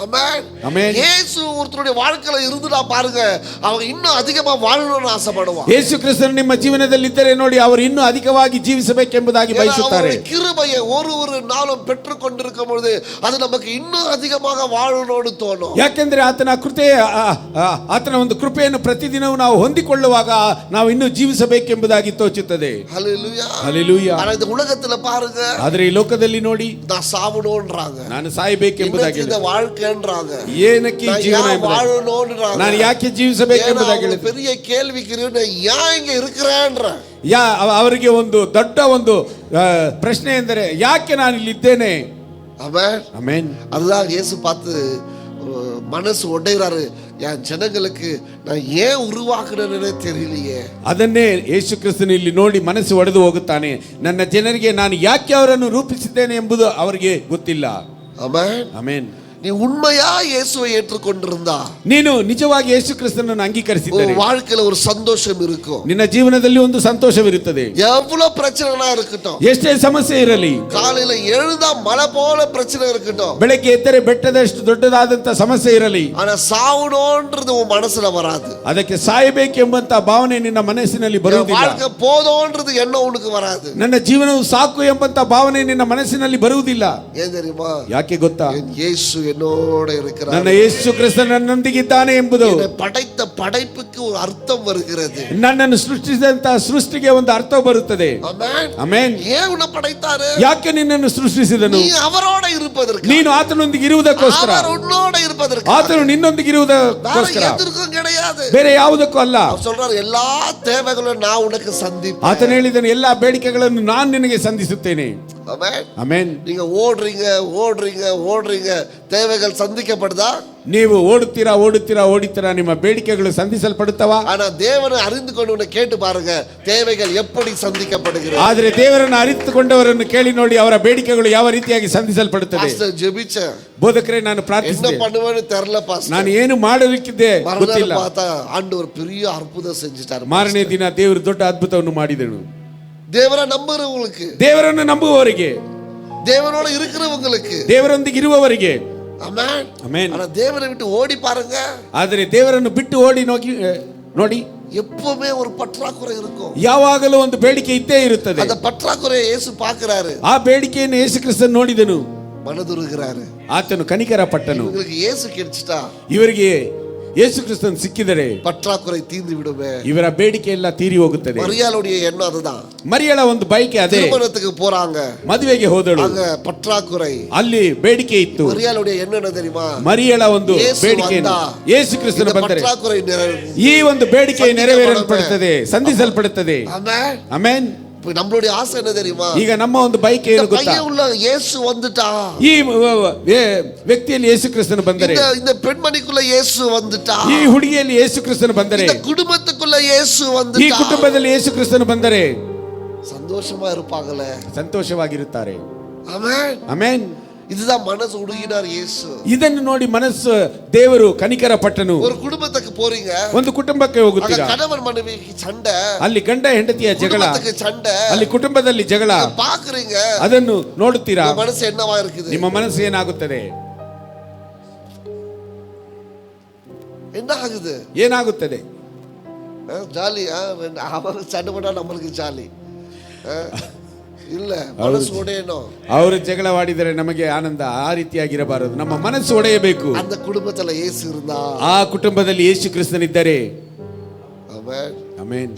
ஆமென். ஆமென். இயேசு ஒருத்தருடைய வாழ்க்கையில இருந்துடா பாருங்க, அவங்க இன்னும் அதிகமா வாழணும்னு ಆಸೆಪಡುವ. ಯೇಸು ಕ್ರಿಸ್ತನು ನಿಮ್ಮ ಜೀವನದಲ್ಲಿ ಇದ್ದರೆ ನೋಡಿ, ಅವರು ಇನ್ನೂ ಅಧಿಕವಾಗಿ ಜೀವಿಸಬೇಕೆಂಬುದಾಗಿ ಬಯಸುತ್ತಾರೆ. கிருபையை ஒரு நாளும் பெற்றுக் கொண்டிருக்கும் பொழுது அது நமக்கு இன்னும் அதிகமாக வாழணும்னு தோணும். ಯಾಕೆಂದ್ರೆ ಆತನ ಒಂದು ಕೃಪೆಯನ್ನು ಪ್ರತಿದಿನವೂ ನಾವು ಹೊಂದಿಕೊಳ್ಳುವಾಗ ನಾವು ಇನ್ನೂ ಜೀವಿಸಬೇಕೆಂಬುದಾಗಿ ತೋಚುತ್ತದೆ. ஹல்லேலூயா. ಹಲ್ಲೆಲೂಯಾ. ஆனா இந்த உலகத்துல பாருங்க, ಆದರೆ ಈ ಲೋಕದಲ್ಲಿ ನೋಡಿ, நான் ಸಾವணும்ன்றாங்க, ನಾನು ಸಾಯಬೇಕೆಂಬುದಾಗಿ, இந்த வாழ்க்கைன்றாங்க, ಏನಕ್ಕೆ ಜೀವನ வாழணும்ன்றாங்க, ನಾನು ಯಾಕೆ ಜೀವಿಸಬೇಕೆಂಬುದಾಗಿ பெரிய கேள்விக்குரிய ஏன் இங்க இருக்கிறேன்ற. ಅವರಿಗೆ ಒಂದು ದೊಡ್ಡ ಒಂದು ಪ್ರಶ್ನೆ ಎಂದರೆ ಯಾಕೆ ನಾನು ಇಲ್ಲಿದ್ದೇನೆ. ஆமென். ಆಮೆನ್. அதுதான் இயேசு பார்த்து மனசு உடைறாரு, என் ஜனங்களுக்கு நான் ஏன் உருவாக்குனேனே தெரியலையே. ಅದನ್ನೇ ಯೇಸು ಕ್ರಿಸ್ತನು ಇಲ್ಲಿ ನೋಡಿ ಮನಸ್ಸು ಒಡೆದು ಹೋಗುತ್ತಾನೆ. ನನ್ನ ಜನರಿಗೆ ನಾನು ಯಾಕೆ ಅವರನ್ನು ರೂಪಿಸಿದ್ದೇನೆ ಎಂಬುದು ಅವರಿಗೆ ಗೊತ್ತಿಲ್ಲ. ஆமென். ಆಮೆನ್. நீ உண்மையா இயேசுவை ஏற்றுக்கொண்டிருந்தா, ನೀನು ನಿಜವಾಗಿ ಯೇಸು ಕ್ರಿಸ್ತನನ್ನು ಅಂಗೀಕರಿಸಿದರೆ வாழ்க்கையில ஒரு சந்தோஷம் இருக்கும். ನಿನ್ನ ಜೀವನದಲ್ಲಿ ಒಂದು ಸಂತೋಷವಿರುತ್ತದೆ. எவ்வளவு பிரச்சனைனா இருக்கட்டும், ಎಷ್ಟೇ ಸಮಸ್ಯೆ ಇರಲಿ, காலையில எழுந்தா மலை போல பிரச்சனை இருக்கட்டும், ಬೆಳಗ್ಗೆ ಎದ್ದರೆ ಬೆಟ್ಟದಷ್ಟು ದೊಡ್ಡದಾದಂತ ಸಮಸ್ಯೆ ಇರಲಿ, ஆனா சாவணும்ன்றது உன் மனசுல வராது. ಅದಕ್ಕೆ ಸಾಯಬೇಕೆಂಬಂತ ಭಾವನೆ ನಿನ್ನ ಮನಸ್ಸಿನಲ್ಲಿ ಬರುವುದಿಲ್ಲ. வாழ்க்கை போதும்ன்றது எண்ணம் உனக்கு வராது. ನನ್ನ ಜೀವನವು ಸಾಕು ಎಂಬಂತ ಭಾವನೆ ನಿನ್ನ ಮನಸ್ಸಿನಲ್ಲಿ ಬರುವುದಿಲ್ಲ. ஏன் தெரியுமா? ಯಾಕೆ ಗೊತ್ತಾ? என் இயேசு என்னோட இருக்கிறார், ನನ್ನ ಯೇಸು ಕ್ರಿಸ್ತ ನನ್ನೊಂದಿಗಿದ್ದಾನೆ ಎಂಬುದು, என்னை படைத்த படைப்புக்கு ஒரு அர்த்தம் வருகிறது. ನನ್ನನ್ನು ಸೃಷ್ಟಿಸಿದಂತ ಸೃಷ್ಟಿಗೆ ಒಂದು ಅರ್ಥ ಬರುತ್ತದೆ. ஆமென். ಆಮೆನ್. ஏன் உன்னை படைத்தாரு? ಯಾಕೆ ನಿನ್ನನ್ನು ಸೃಷ್ಟಿಸಿದನು? நீ அவரோட இருப்பதற்கு, ನೀನು ಆತನೊಂದಿಗೆ ಇರುವುದಕ್ಕೋಸ್ಕರ, அவர் உன்னோட இருப்பதற்கு, ಆತನು ನಿನ್ನೊಂದಿಗೆ ಇರುವುದಕ್ಕೋಸ್ಕರ, வேற எதற்கும் கிடையாது. ಬೇರೆ ಯಾವುದಕ್ಕೂ ಅಲ್ಲ. அவர் சொல்றாரு, எல்லா தேவைகளும் நான் உனக்கு சந்திப்பேன். ಆತನು ಹೇಳಿದನು, ಎಲ್ಲಾ ಬೇಡಿಕೆಗಳನ್ನು ನಾನು ನಿನಗೆ ಸಂಧಿಸುತ್ತೇನೆ. ஆமென். ಆಮೆನ್. நீங்க ஓடுறீங்க, தேவைகள் சந்திக்கப்படுதா? ನೀವು ಓಡುತ್ತೀರಾ, ನಿಮ್ಮ ಬೇಡಿಕೆಗಳು ಸಂಧಿಸಲ್ಪಡುತ್ತವಾ? ஆனா தேவனை அறிந்து கொண்டு கேட்டு பாருங்க, தேவைகள் எப்படி சந்திக்கப்படுகிறது. ಆದರೆ ದೇವರನ್ನು ಅರಿತುಕೊಂಡವರನ್ನು ಕೇಳಿ ನೋಡಿ, ಅವರ ಬೇಡಿಕೆಗಳು ಯಾವ ರೀತಿಯಾಗಿ ಸಂಧಿಸಲ್ಪಡುತ್ತದೆ. பாஸ்டர் ஜெபிச்ச, ಬೋಧಕರೇ ನಾನು என்ன ಪ್ರಾರ್ಥಿಸಿದೆ, பண்ணுவேன்னு தெரியல பாஸ்டர், ನಾನು ಏನು ಮಾಡಲಿಕ್ಕಿದ್ದೆ ಗೊತ್ತಿಲ್ಲ. பார்த்தா ஆண்டவர் பெரிய அற்புதம் செஞ்சிட்டாரு. ಮಾರನೇ ದಿನ ದೇವರು ದೊಡ್ಡ ಅದ್ಭುತವನ್ನು ಮಾಡಿದನು. தேவரை நம்புறவங்களுக்கு, ದೇವರನ್ನು ನಂಬುವವರಿಗೆ, தேவனோட இருக்கிறவங்களுக்கு, ದೇವರೊಂದಿಗೆ ಇರುವವರಿಗೆ. ஆமென். ಆಮೆನ್. ஆனா தேவனை விட்டு ஓடி பாருங்க, ಆದರೆ ದೇವರನ್ನು ಬಿಟ್ಟು ಓಡಿ ನೋಡಿ, எப்பவுமே ஒரு பற்றாக்குறை இருக்கும். ಯಾವಾಗಲೂ ಒಂದು ಬೇಡಿಕೆ ಇದ್ದೇ ಇರುತ್ತದೆ. அந்த பற்றாக்குறையை இயேசு பார்க்கிறாரு, ಆ ಬೇಡಿಕೆಯನ್ನು ಯೇಸು ಕ್ರಿಸ್ತನು ನೋಡಿದನು, மனதுருகிறாரு. ಆತನು ಕನಿಕರ ಪಟ್ಟನು. உங்களுக்கு இயேசு கிடைச்சிட்டா, ಇವರಿಗೆ ಯೇಸು ಕ್ರಿಸ್ತನ್ ಸಿಕ್ಕಿದರೆ பற்றாக்குறை தீர்ந்து விடுமே. ಇವರ ಬೇಡಿಕೆ ಎಲ್ಲ ತೀರಿ ಹೋಗುತ್ತದೆ. மரியாளுடைய எண்ணம் அதுதான். ಮರಿಯಳ ಒಂದು ಬಯಕೆ ಅದೇ. திருமணத்துக்கு போறாங்க, ಮದುವೆಗೆ ಹೋದಳು, அங்க பற்றாக்குறை, ಅಲ್ಲಿ ಬೇಡಿಕೆ ಇತ್ತು. மரியாளுடைய எண்ணம் என்ன தெரியுமா? ಮರಿಯಳ ಒಂದು ಬೇಡಿಕೆ, ಯೇಸು ಕ್ರಿಸ್ತನ ಬಂದರೆ பற்றாக்குறை ಈ ಒಂದು ಬೇಡಿಕೆ ನೆರವೇರಲ್ಪಡುತ್ತದೆ, ಸಂಧಿಸಲ್ಪಡುತ್ತದೆ. ஆமென். ಆಮೆನ್. நம்மளுடைய ஆசை என்ன தெரியுமா? ಈಗ ನಮ್ಮ ಒಂದು ಬಯಕೆ ಏನು ಗೊತ್ತಾ? பையன் உள்ள இயேசு வந்துட்டா, ಈ ವ್ಯಕ್ತಿಯಲ್ಲಿ ಯೇಸು ಕ್ರಿಸ್ತನು ಬಂದರೆ, இந்த பெண்மணிக்குள்ள இயேசு வந்துட்டா, ಈ ಹುಡುಗಿಯಲ್ಲಿ ಯೇಸು ಕ್ರಿಸ್ತನು ಬಂದರೆ, இந்த குடும்பத்துக்குள்ள இயேசு ಈ வந்துட்டா, ಕುಟುಂಬದಲ್ಲಿ ಯೇಸು ಕ್ರಿಸ್ತನು ಬಂದರೆ சந்தோஷமா இருப்பாங்களே, ಸಂತೋಷವಾಗಿರುತ್ತಾರೆ. ஆமென். ಆಮೆನ್. இதுதான் மனசு உருகினார் இயேசு. ಇದನ್ನು ನೋಡಿ ಮನಸ್ಸು ದೇವರು ಕನಿಕರ ಪಟ್ಟನು. ஒரு குடும்பத்துக்கு போறீங்க, ಒಂದು ಕುಟುಂಬಕ್ಕೆ ಹೋಗುತ್ತೀರಾ, கணவன் மனைவிக்கு சண்டை, ಅಲ್ಲಿ ಗಂಡ ಹೆಂಡತಿಯ ಜಗಳ, சண்டை, ಅಲ್ಲಿ ಕುಟುಂಬದಲ್ಲಿ ಜಗಳ பாக்குறீங்க, ಅದನ್ನು ನೋಡುತ್ತೀರಾ, மனசு என்னவா இருக்குது? ನಿಮ್ಮ ಮನಸ್ಸು ಏನಾಗುತ್ತದೆ? என்ன ஆகுது? ಏನಾಗುತ್ತದೆ? ஜாலி. அவருக்கு சண்டை போட்டா நம்மளுக்கு ஜாலி இல்ல, ಮನಸ್ಸು ಒಡೆಯணும். ಅವರು ಜಗಳವಾಡಿದರೆ ನಮಗೆ ಆನಂದ. ಆ ರೀತಿಯಾಗಿರಬಾರದು, ನಮ್ಮ ಮನಸ್ಸು ಒಡೆಯಬೇಕು. அந்த குடும்பத்துல இயேசு இருந்தா, ಆ ಕುಟುಂಬದಲ್ಲಿ ಯೇಸು ಕ್ರಿಸ್ತನಿದ್ದರೆ, ஆமென், ಆಮೆನ್,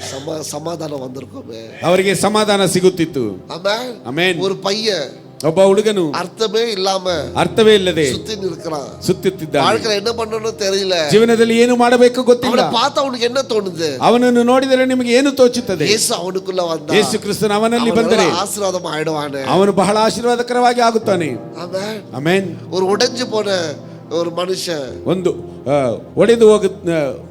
சமாதானம் வந்திருக்குமே, ಅವರಿಗೆ ಸಮಾಧಾನ ಸಿಗುತ್ತಿತ್ತು. ஆமென். ಆಮೆನ್. ஒரு பையன், ಒಬ್ಬ ಹುಡುಗನು ಅರ್ಥವೇ ಇல்லாம, ಅರ್ಥವೇ ಇಲ್ಲದೆ ಸುತ್ತಿ ನಿಲ್ಕறான், ಸುತ್ತುತ್ತಿದ್ದಾನೆ. வாழ்க்கையில என்ன பண்ணணும்னு தெரியல, ಜೀವನದಲ್ಲಿ ಏನು ಮಾಡಬೇಕು ಗೊತ್ತಿಲ್ಲ. அவனை பார்த்தா அவனுக்கு என்ன தோணுது? ಅವನನ್ನು ನೋಡಿದರೆ ನಿಮಗೆ ಏನು ತೋಚುತ್ತದೆ? இயேசு அவனுக்குள்ள வந்தா, ಯೇಸು ಕ್ರಿಸ್ತನು ಅವನಲ್ಲಿ ಬಂದರೆ ஆசீர்வாதம் ஆயிடுவானே, ಅವನು ಬಹಳ ಆಶೀರ್ವಾದಕರವಾಗಿ ಆಗುತ್ತಾನೆ. ஆமென். ಆಮೆನ್. ஒரு உடைஞ்சு போன ஒரு மனுஷன், ಒಂದು ಒಡೆದು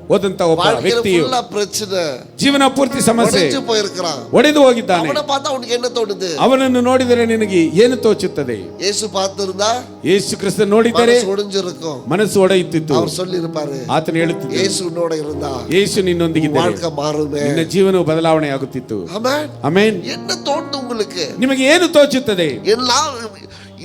ಹೋದಂತ ಒಬ್ಬ ವ್ಯಕ್ತಿಯು பிரச்சனை, ಜೀವನ ಪೂರ್ತಿ ಸಮಸ್ಯೆ, உடைஞ்சு போயிருக்கிறான், ಒಡೆದು ಹೋಗಿದ್ದಾನೆ. அவனை பார்த்தா அவனுக்கு என்ன தோணுது? ಅವನನ್ನು ನೋಡಿದರೆ ನಿನಗೆ ಏನು ತೋಚುತ್ತದೆ? இயேசு பார்த்திருந்தா, ಯೇಸು ಕ್ರಿಸ್ತ ನೋಡಿದರೆ ஒடிஞ்சிருக்கும், ಮನಸ್ಸು ಒಡೆಯುತ್ತಿತ್ತು. அவர் சொல்லி இருப்பாரு, ಆತನು ಹೇಳುತ್ತಿದ್ದ, இயேசு உன்னோட இருந்தா ಯೇಸು ನಿನ್ನೊಂದಿಗಿದ್ದರೆ வாழ்க்கை மாறுமே, ನಿನ್ನ ಜೀವನವು ಬದಲಾವಣೆ ಆಗುತ್ತಿತ್ತು. ஆமென். ಆಮೆನ್. என்ன தோணுது உங்களுக்கு? ನಿಮಗೆ ಏನು ತೋಚುತ್ತದೆ? எல்லாம்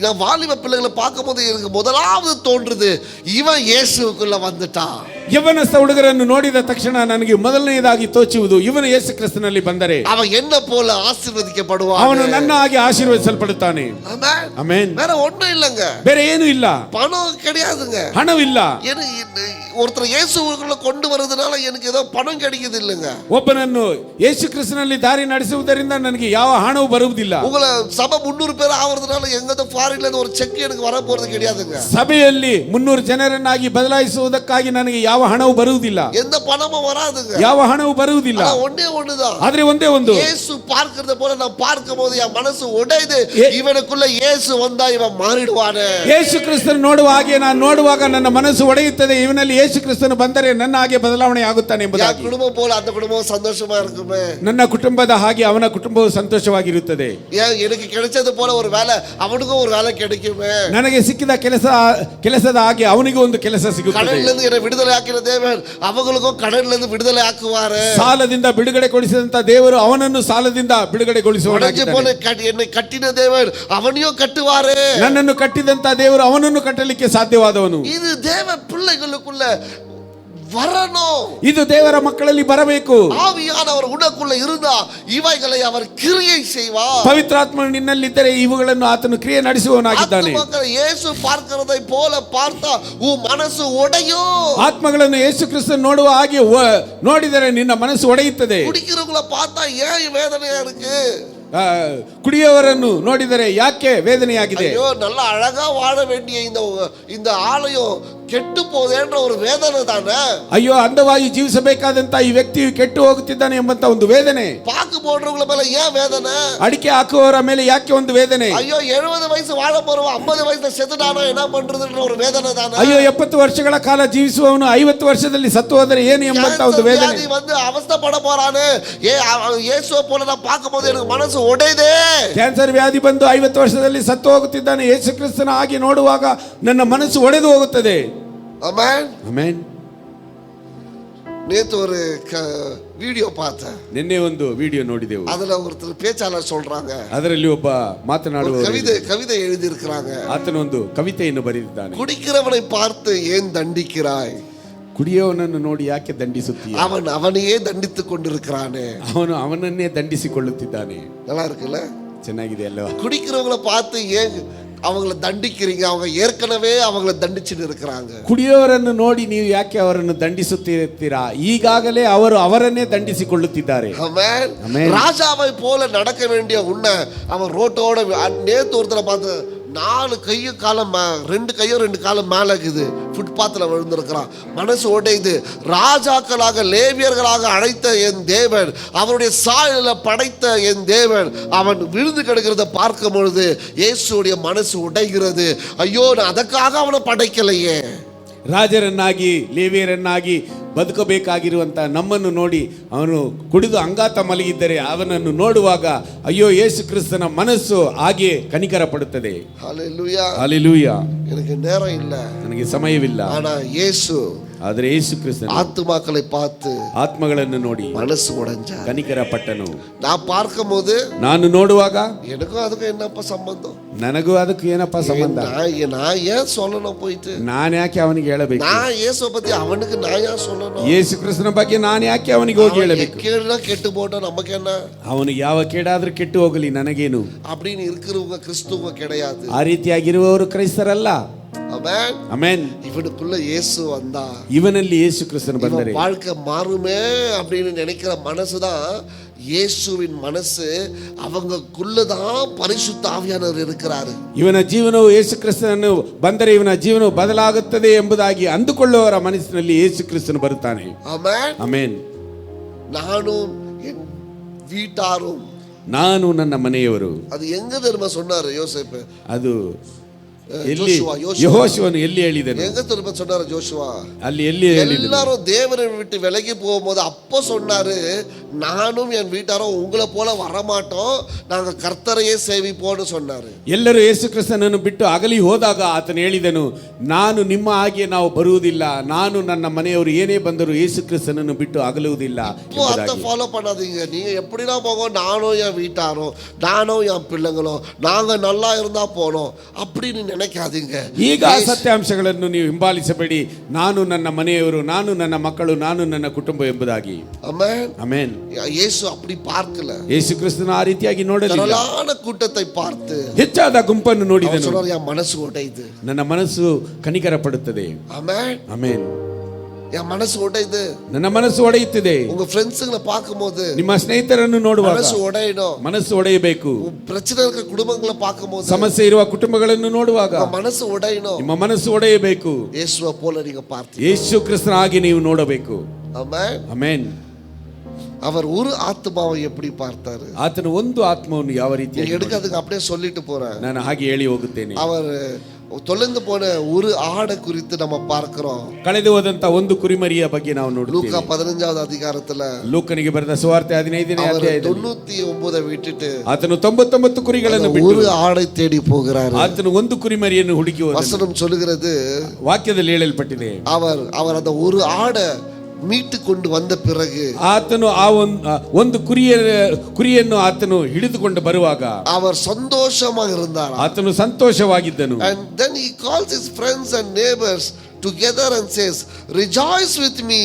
நான் வாலிப பிள்ளைகளை பார்க்கும்போது எனக்கு முதலாவது தோன்றுது, இவன் இயேசுக்குள்ள வந்துட்டான். ಯವನಸ್ಥ ಹುಡುಗರನ್ನು ನೋಡಿದ ತಕ್ಷಣ ನನಗೆ ಮೊದಲನೆಯದಾಗಿ ತೋಚುವುದು ಇವನು ಯೇಸು ಕ್ರಿಸ್ತನಲ್ಲಿ ಬಂದರೆ அவன் என்ன போல ஆசீர்வதிக்கப்படுவான். ಅವನು ನನ್ನ ಹಾಗೆ ಆಶೀರ್ವದಿಸಲ್ಪಡುತ್ತಾನೆ. ஆமென். ಆಮೆನ್. வேற ஒண்ணும் இல்லங்க, ಬೇರೆ ಏನೂ ಇಲ್ಲ, பணம் கிடையாதுங்க. ಹಣವಿಲ್ಲ. ஒருத்தர் இயேசுக்குள்ள கொண்டு வரதுனால எனக்கு ஏதோ பணம் கிடைக்குது இல்லங்க. ಒಬ್ಬನನ್ನು ಯೇಸು ಕ್ರಿಸ್ತನಲ್ಲಿ ದಾರಿ ನಡೆಸುವುದರಿಂದ ನನಗೆ ಯಾವ ಹಣವೂ ಬರುವುದಿಲ್ಲ. உங்களை சபை 300 பேர் ஆவறதுனால எங்கதோ ஃபாரின்ல இருந்து ஒரு செக் எனக்கு வர போறது கிடையாதுங்க. ಸಭೆಯಲ್ಲಿ 300 ಜನರನ್ನಾಗಿ ಬದಲಾಯಿಸುವುದಕ್ಕಾಗಿ ನನಗೆ ಯಾವ ಹಣವೂ ಬರುವುದಿಲ್ಲ, எந்த பணமும் வராதுங்க. ಯಾವ ಹಣವೂ ಬರುವುದಿಲ್ಲ. ஒண்ணே ஒண்ணுதான், ಆದ್ರೆ ಒಂದೇ ಒಂದು, இயேசு பார்க்கிறத போல நான் பார்க்கும்போது என் மனசு உடையுது, இவனுக்குள்ள இயேசு வந்தா இவன் மாறிடுவானே. ಯೇಸು ಕ್ರಿಸ್ತನು ನೋಡುವ ಹಾಗೆ ನಾನು ನೋಡುವಾಗ ನನ್ನ ಮನಸ್ಸು ಒಡೆಯುತ್ತದೆ, ಇವನಲ್ಲಿ ಯೇಸು ಕ್ರಿಸ್ತನು ಬಂದರೆ ನನ್ನ ಹಾಗೆ ಬದಲಾವಣೆ ಆಗುತ್ತಾನೆ ಎಂಬುದಾಗಿ. குடும்பம் போல அந்த குடும்பம் சந்தோஷமா இருக்குமே, ನನ್ನ ಕುಟುಂಬದ ಹಾಗೆ ಅವನ ಕುಟುಂಬವು ಸಂತೋಷವಾಗಿರುತ್ತದೆ. எனக்கு கிடைச்சது போல ஒரு வேலை அவனுக்கும் ஒரு வேலை கிடைக்குமே, ನನಗೆ ಸಿಕ್ಕಿದ ಕೆಲಸದ ಹಾಗೆ ಅವನಿಗೂ ಒಂದು ಕೆಲಸ ಸಿಗುತ್ತದೆ. கடன்ல இருந்து என்னை விடுதலை ஆக்கின தேவன் அவங்களுக்கும் கடன்ல இருந்து விடுதலை ஆக்குவாரு. ಸಾಲದಿಂದ ಬಿಡುಗಡೆಗೊಳಿಸಿದಂತ ದೇವರು ಅವನನ್ನು ಸಾಲದಿಂದ ಬಿಡುಗಡೆಗೊಳಿಸುವವನಾಗಿದ್ದಾನೆ. என்னை கட்டின தேவன் அவனையும் கட்டுவாரு. ನನ್ನನ್ನು ಕಟ್ಟಿದಂತ ದೇವರು ಅವನನ್ನು ಕಟ್ಟಲಿಕ್ಕೆ ಸಾಧ್ಯವಾದವನು. இது தேவ பிள்ளைகளுக்குள்ள வரணும், ಇದು ದೇವರ ಮಕ್ಕಳಲ್ಲಿ ಬರಬೇಕು. ஆவியானவர் உனக்குள்ள இருந்தா இவைகளை அவர் கிரியை செய்வார். ಪವಿತ್ರಾತ್ಮನು ನಿನ್ನಲ್ಲಿದ್ದರೆ ಇವುಗಳನ್ನು ಆತನು ಕ್ರಿಯೆ ನಡೆಸುವವನಾಗಿದ್ದಾನೆ. இயேசு பார்க்கிறதை போல பார்த்தா உன் மனசு உடையும். ಆತ್ಮಗಳನ್ನು ಯೇಸು ಕ್ರಿಸ್ತನು ನೋಡುವ ಹಾಗೆ ನೋಡಿದರೆ ನಿನ್ನ ಮನಸ್ಸು ಒಡೆಯುತ್ತದೆ. குடிக்கிறவங்கள பார்த்தா ஏன் வேதனையா இருக்கு? ಕುಡಿಯವರನ್ನು ನೋಡಿದರೆ ಯಾಕೆ ವೇದನೆಯಾಗಿದೆ? ஐயோ நல்லா அழகா வாழ வேண்டிய இந்த ஆலயம் ಕೆಟ್ಟು போதேன்ற ஒரு வேதனை தானே. ಅಯ್ಯೋ ಅಂದವಾಗಿ ಜೀವಿಸಬೇಕಾದಂತ ಈ ವ್ಯಕ್ತಿಯು ಕೆಟ್ಟು ಹೋಗುತ್ತಿದ್ದಾನೆ ಎಂಬಂತ ಒಂದು ವೇದನೆ. பாக்கு போடுறவங்கள மேல ஏன் வேதனை? ಅಡಿಕೆ ಹಾಕುವವರ ಮೇಲೆ ಯಾಕೆ ಒಂದು ವೇದನೆ? ஐயோ 70 வயசு வாழ போறவன் 50 வயசுல செத்துட்டானா என்ன பண்றதுன்ற ஒரு வேதனை தானே. ಅಯ್ಯೋ 70 ವರ್ಷಗಳ ಕಾಲ ಜೀವಿಸುವವನು 50 ವರ್ಷದಲ್ಲಿ ಸತ್ತು ಹೋದರೆ ಏನು ಎಂಬಂತ ಒಂದು ವೇದನೆ. வியாதி வந்து அவஸ்தைப்பட போறானே, இயேசுவை போல நான் பார்க்கும்போது எனக்கு மனசு உடையுதே. ಕ್ಯಾನ್ಸರ್ ವ್ಯಾಧಿ ಬಂದು 50 ವರ್ಷದಲ್ಲಿ ಸತ್ತು ಹೋಗುತ್ತಿದ್ದಾನೆ, ಯೇಸು ಕ್ರಿಸ್ತನ ಹಾಗೆ ನೋಡುವಾಗ ನನ್ನ ಮನಸ್ಸು ಒಡೆದು ಹೋಗುತ್ತದೆ. ಆಮೆನ್. ಆಮೆನ್. நேத்து ஒரு வீடியோ பார்த்தேன், ನಿನ್ನೆ ಒಂದು ವಿಡಿಯೋ ನೋಡಿದೆವು. அதுல ஒருத்தர் பேச்சாளர் சொல்றாங்க, ಅದರಲ್ಲಿ ಒಬ್ಬ ಮಾತನಾಡುವ கவிதை எழுதி இருக்கிறாங்க. ಆತನ ಒಂದು ಕವಿತೆಯನ್ನು ಬರೆದಿದ್ದಾನೆ. குடிக்கிறவனை பார்த்து ஏன் தண்டிக்கிறாய்? ಕುಡಿಯೋವನನ್ನು ನೋಡಿ ಯಾಕೆ ದಂಡಿಸುತ್ತೀಯ? அவனையே தண்டித்துக் கொண்டிருக்கிறானே. ಅವನು ಅವನನ್ನೇ ದಂಡಿಸಿಕೊಳ್ಳುತ್ತಿದ್ದಾನೆ. நல்லா இருக்குல்ல? ಚೆನ್ನಾಗಿದೆ ಅಲ್ವಾ? குடிக்கிறவங்கள பார்த்து ஏன் அவங்களை தண்டிக்கிறீங்க? அவங்க ஏற்கனவே அவங்களை தண்டிச்சுட்டு இருக்கிறாங்க. ಕುಡಿಯೋವರನ್ನು ನೋಡಿ ನೀವು ಯಾಕೆ ಅವರನ್ನು ದಂಡಿಸುತ್ತೀರಾ? ಈಗಾಗಲೇ ಅವರು ಅವರನ್ನೇ ದಂಡಿಸಿಕೊಳ್ಳುತ್ತಿದ್ದಾರೆ. ராஜாவை போல நடக்க வேண்டிய உன்னை அவன் ரோட்டோட நேத்து ஒருத்தரை பார்த்து 4 கையும் காலம் 2 கையும் 2 காலம் மேல இருக்குது, ஃபுட்பாத்தில் விழுந்திருக்கிறான். மனசு உடையுது. ராஜாக்களாக லேவியர்களாக அழைத்த என் தேவன், அவருடைய சாயல படைத்த என் தேவன் அவன் விழுந்து கிடக்கிறத பார்க்கும் பொழுது இயேசுடைய மனசு உடைகிறது. ஐயோ நான் அதற்காக அவனை படைக்கலையே. ರಾಜರನ್ನಾಗಿ ಲೇವಿಯರನ್ನಾಗಿ ಬದುಕಬೇಕಾಗಿರುವಂತ ನಮ್ಮನ್ನು ನೋಡಿ ಅವನು ಕುಡಿದು ಅಂಗಾತ ಮಲಗಿದ್ದರೆ ಅವನನ್ನು ನೋಡುವಾಗ ಅಯ್ಯೋ ಯೇಸು ಕ್ರಿಸ್ತನ ಮನಸ್ಸು ಹಾಗೆ ಕನಿಕರ ಪಡುತ್ತದೆ. ஹல்லேலூயா. ஹல்லேலூயா. எனக்கு நேரம் இல்ல, ನನಗೆ ಸಮಯವಿಲ್ಲ. ஆனா இயேசு, ಆದರೆ ಯೇಸು ಕ್ರಿಸ್ತನು ஆத்துமாக்களை பார்த்து ಆತ್ಮಗಳನ್ನು ನೋಡಿ மனசு உடைஞ்ச ಕನಿಕರ ಪಟ್ಟನು. நான் பார்க்கும்போது ನಾನು ನೋಡುವಾಗ எனக்கும் அதுக்கும் என்னப்பா சம்பந்தம்? ನನಗೂ ಅದಕ್ಕೆ ಏನಪ್ಪ ಸಂಬಂಧ? நான் ஏன் சொல்லணும் போயிட்டு? ನಾನು ಯಾಕೆ ಅವನಿಗೆ ಹೇಳಬೇಕು? நான் இயேசுவை பத்தி அவனுக்கு நான் ஏன் சொல்லணும்? ಯೇಸು ಕ್ರಿಸ್ತನ ಬಗ್ಗೆ ನಾನು ಯಾಕೆ ಅವನಿಗೆ ಹೋಗಿ ಹೇಳಬೇಕು? கேடுனா கெட்டு போட்டோம், நமக்கு என்ன? ಅವನು ಯಾವ ಕೇಡಾದ್ರೂ ಕೆಟ್ಟು ಹೋಗಲಿ, ನನಗೇನು அப்படின்னு இருக்கிறவங்க கிறிஸ்துவ கிடையாது. ಆ ರೀತಿಯಾಗಿರುವವರು ಕ್ರೈಸ್ತರಲ್ಲ. ஆமென். ಆಮೆನ್. இவனுக்குள்ள இயேசு வந்தா, ಇವನಲ್ಲಿ ಯೇಸು ಕ್ರಿಸ್ತನು ಬಂದರೆ வாழ்க்கை மாறுமே அப்படின்னு நினைக்கிற மனசுதான் இயேசுவின் மனசு. அவங்களுக்குள்ளதான் பரிசுத்த ஆவியானவர் இருக்கிறாரு. ಇವನ ಜೀವನವು ಯೇಸು ಕ್ರಿಸ್ತನನ್ನು ಬಂದರೆ ಇವನ ಜೀವನವು ಬದಲಾಗುತ್ತದೆ ಎಂಬುದಾಗಿ ಅಂದುಕೊಳ್ಳುವವರ ಮನಸ್ಸಿನಲ್ಲಿ ಯೇಸು ಕ್ರಿಸ್ತನು ಬರುತ್ತಾನೆ. ஆமென். ಆಮೆನ್. நானும் என் வீட்டாரும், ನಾನು ನನ್ನ ಮನೆಯವರು. அது எங்க தெரியுமா சொன்னாரு யோசேப்பு? ಅದು ಎಲ್ಲಿ ಯೆಹೋಶುವನು ಎಲ್ಲಿ ಹೇಳಿದನು? எங்க திரும்ப சொன்னாரு ஜோஷுவா? ಅಲ್ಲಿ ಎಲ್ಲಿ ಹೇಳಿದನು? எல்லாரும் தேவனை விட்டு விலகி போகும்போது அப்போ சொன்னாரு, நானும் என் வீட்டாரும் உங்களை போல வரமாட்டோம், நாங்க கர்த்தரையே சேவிப்போம்னு சொன்னாரு. ಎಲ್ಲರೂ ಯೇಸು ಕ್ರಿಸ್ತನನ್ನು ಬಿಟ್ಟು ಅಗಲಿ ಹೋದಾಗ ಆತನು ಹೇಳಿದನು, ನಾನು ನಿಮ್ಮ ಹಾಗೆ ನಾವು ಬರುವುದಿಲ್ಲ, ನಾನು ನನ್ನ ಮನೆಯವರು ಏನೇ ಬಂದರೂ ಯೇಸು ಕ್ರಿಸ್ತನನ್ನು ಬಿಟ್ಟು ಅಗಲುವುದಿಲ್ಲ. இப்போ அதை ஃபாலோ பண்ணாதீங்க. நீங்க எப்படினா போகும், நானும் என் வீட்டாரும் நானும் என் பிள்ளைங்களும் நாங்க நல்லா இருந்தா போனோம் அப்படின்னு நினைக்காதீங்க. ಈಗ ಆ ಸತ್ಯಾಂಶಗಳನ್ನು ನೀವು ಹಿಂಬಾಲಿಸಬೇಡಿ. ನಾನು ನನ್ನ ಮನೆಯವರು, ನಾನು ನನ್ನ ಮಕ್ಕಳು, ನಾನು ನನ್ನ ಕುಟುಂಬ ಎಂಬುದಾಗಿ. ಆಮೆನ್. ಆಮೆನ್. ಯೇಸು அப்படி பார்க்கல. ಯೇಸು ಕ್ರಿಸ್ತನ ಆ ರೀತಿಯಾಗಿ ನೋಡಲಿಲ್ಲ. திரளான கூட்டத்தை பார்த்து ಹೆಚ್ಚಾದ ಗುಂಪನ್ನು ನೋಡಿದನು. சொன்னார், என் மனசு உடையுது, ನನ್ನ ಮನಸ್ಸು ಕನಿಕರ ಪಡುತ್ತದೆ. ಆಮೆನ್. ಆಮೆನ್. என் மனசு உடையுது. ನನ್ನ ಮನಸ್ಸು ಒಡೆಯುತ್ತದೆ. உங்க ಫ್ರೆಂಡ್ಸ್களை பார்க்கும்போது, ನಿಮ್ಮ ಸ್ನೇಹಿತರನ್ನು ನೋಡುವಾಗ ಮನಸ್ಸು ಒಡೆಯணும். ಮನಸ್ಸು ಒಡೆಯಬೇಕು. பிரச்சனை இருக்க குடும்பங்களை பார்க்கும்போது, ಸಮಸ್ಯೆ ಇರುವ ಕುಟುಂಬಗಳನ್ನು ನೋಡುವಾಗ ಮನಸ್ಸು ಒಡೆಯணும். ನಿಮ್ಮ ಮನಸ್ಸು ಒಡೆಯಬೇಕು. ಯೇಸುವ போல நீங்க பார்த்து, ಯೇಸು ಕ್ರಿಸ್ತನ ಹಾಗೆ ನೀವು ನೋಡಬೇಕು. ಆಮೆನ್. ಆಮೆನ್. அவர் ஒரு ஆத்மாவை எப்படி பார்த்தாரு? ಆತನು ಒಂದು ಆತ್ಮವನ್ನು ಯಾವ ರೀತಿಯಾಗಿ எடுக்கிறதுக்கு அப்படியே சொல்லிட்டு போறேன். ನಾನು ಹಾಗೆ ಹೇಳಿ ಹೋಗುತ್ತೇನೆ. அவர் தொலைந்து போன ஒரு ஆடை குறித்து நம்ம பார்க்கிறோம். ಕಳೆದು ಹೋದಂತ ಒಂದು ಕುರಿಮರಿಯ ಬಗ್ಗೆ ನಾವು ನೋಡುತ್ತೇವೆ. ಲೂಕಾ 15வது அதிகாரத்துல ಲೂಕನಿಗೆ ಬರೆದ ಸುವಾರ್ತೆ 15ನೇ ಅಧ್ಯಾಯದಲ್ಲಿ 99 விட்டுட்டு ಆತನು 99 ಕುರಿಗಳನ್ನು ಬಿಟ್ಟು ஒரு ஆடை தேடி போகிறார். ಆತನು ಒಂದು ಕುರಿಮರಿಯನ್ನು ಹುಡುಕಿ ಹೋದನು. வசனம் சொல்லுகிறது, ವಾಕ್ಯದಲ್ಲಿ ಹೇಳಲ್ಪಟ್ಟಿದೆ, அவர் அந்த ஒரு ஆடை மீட்டு கொண்டு வந்த பிறகு ಆತನು ಆ ಒಂದು ಕುರಿಯನ್ನು ಆತನು ಹಿಡಿದುಕೊಂಡು ಬರುವಾಗ அவர் சந்தோஷமாக இருந்தார். ಆತನು ಸಂತೋಷವಾಗಿದ್ದನು. And then he calls his friends and neighbors together and says, rejoice with me,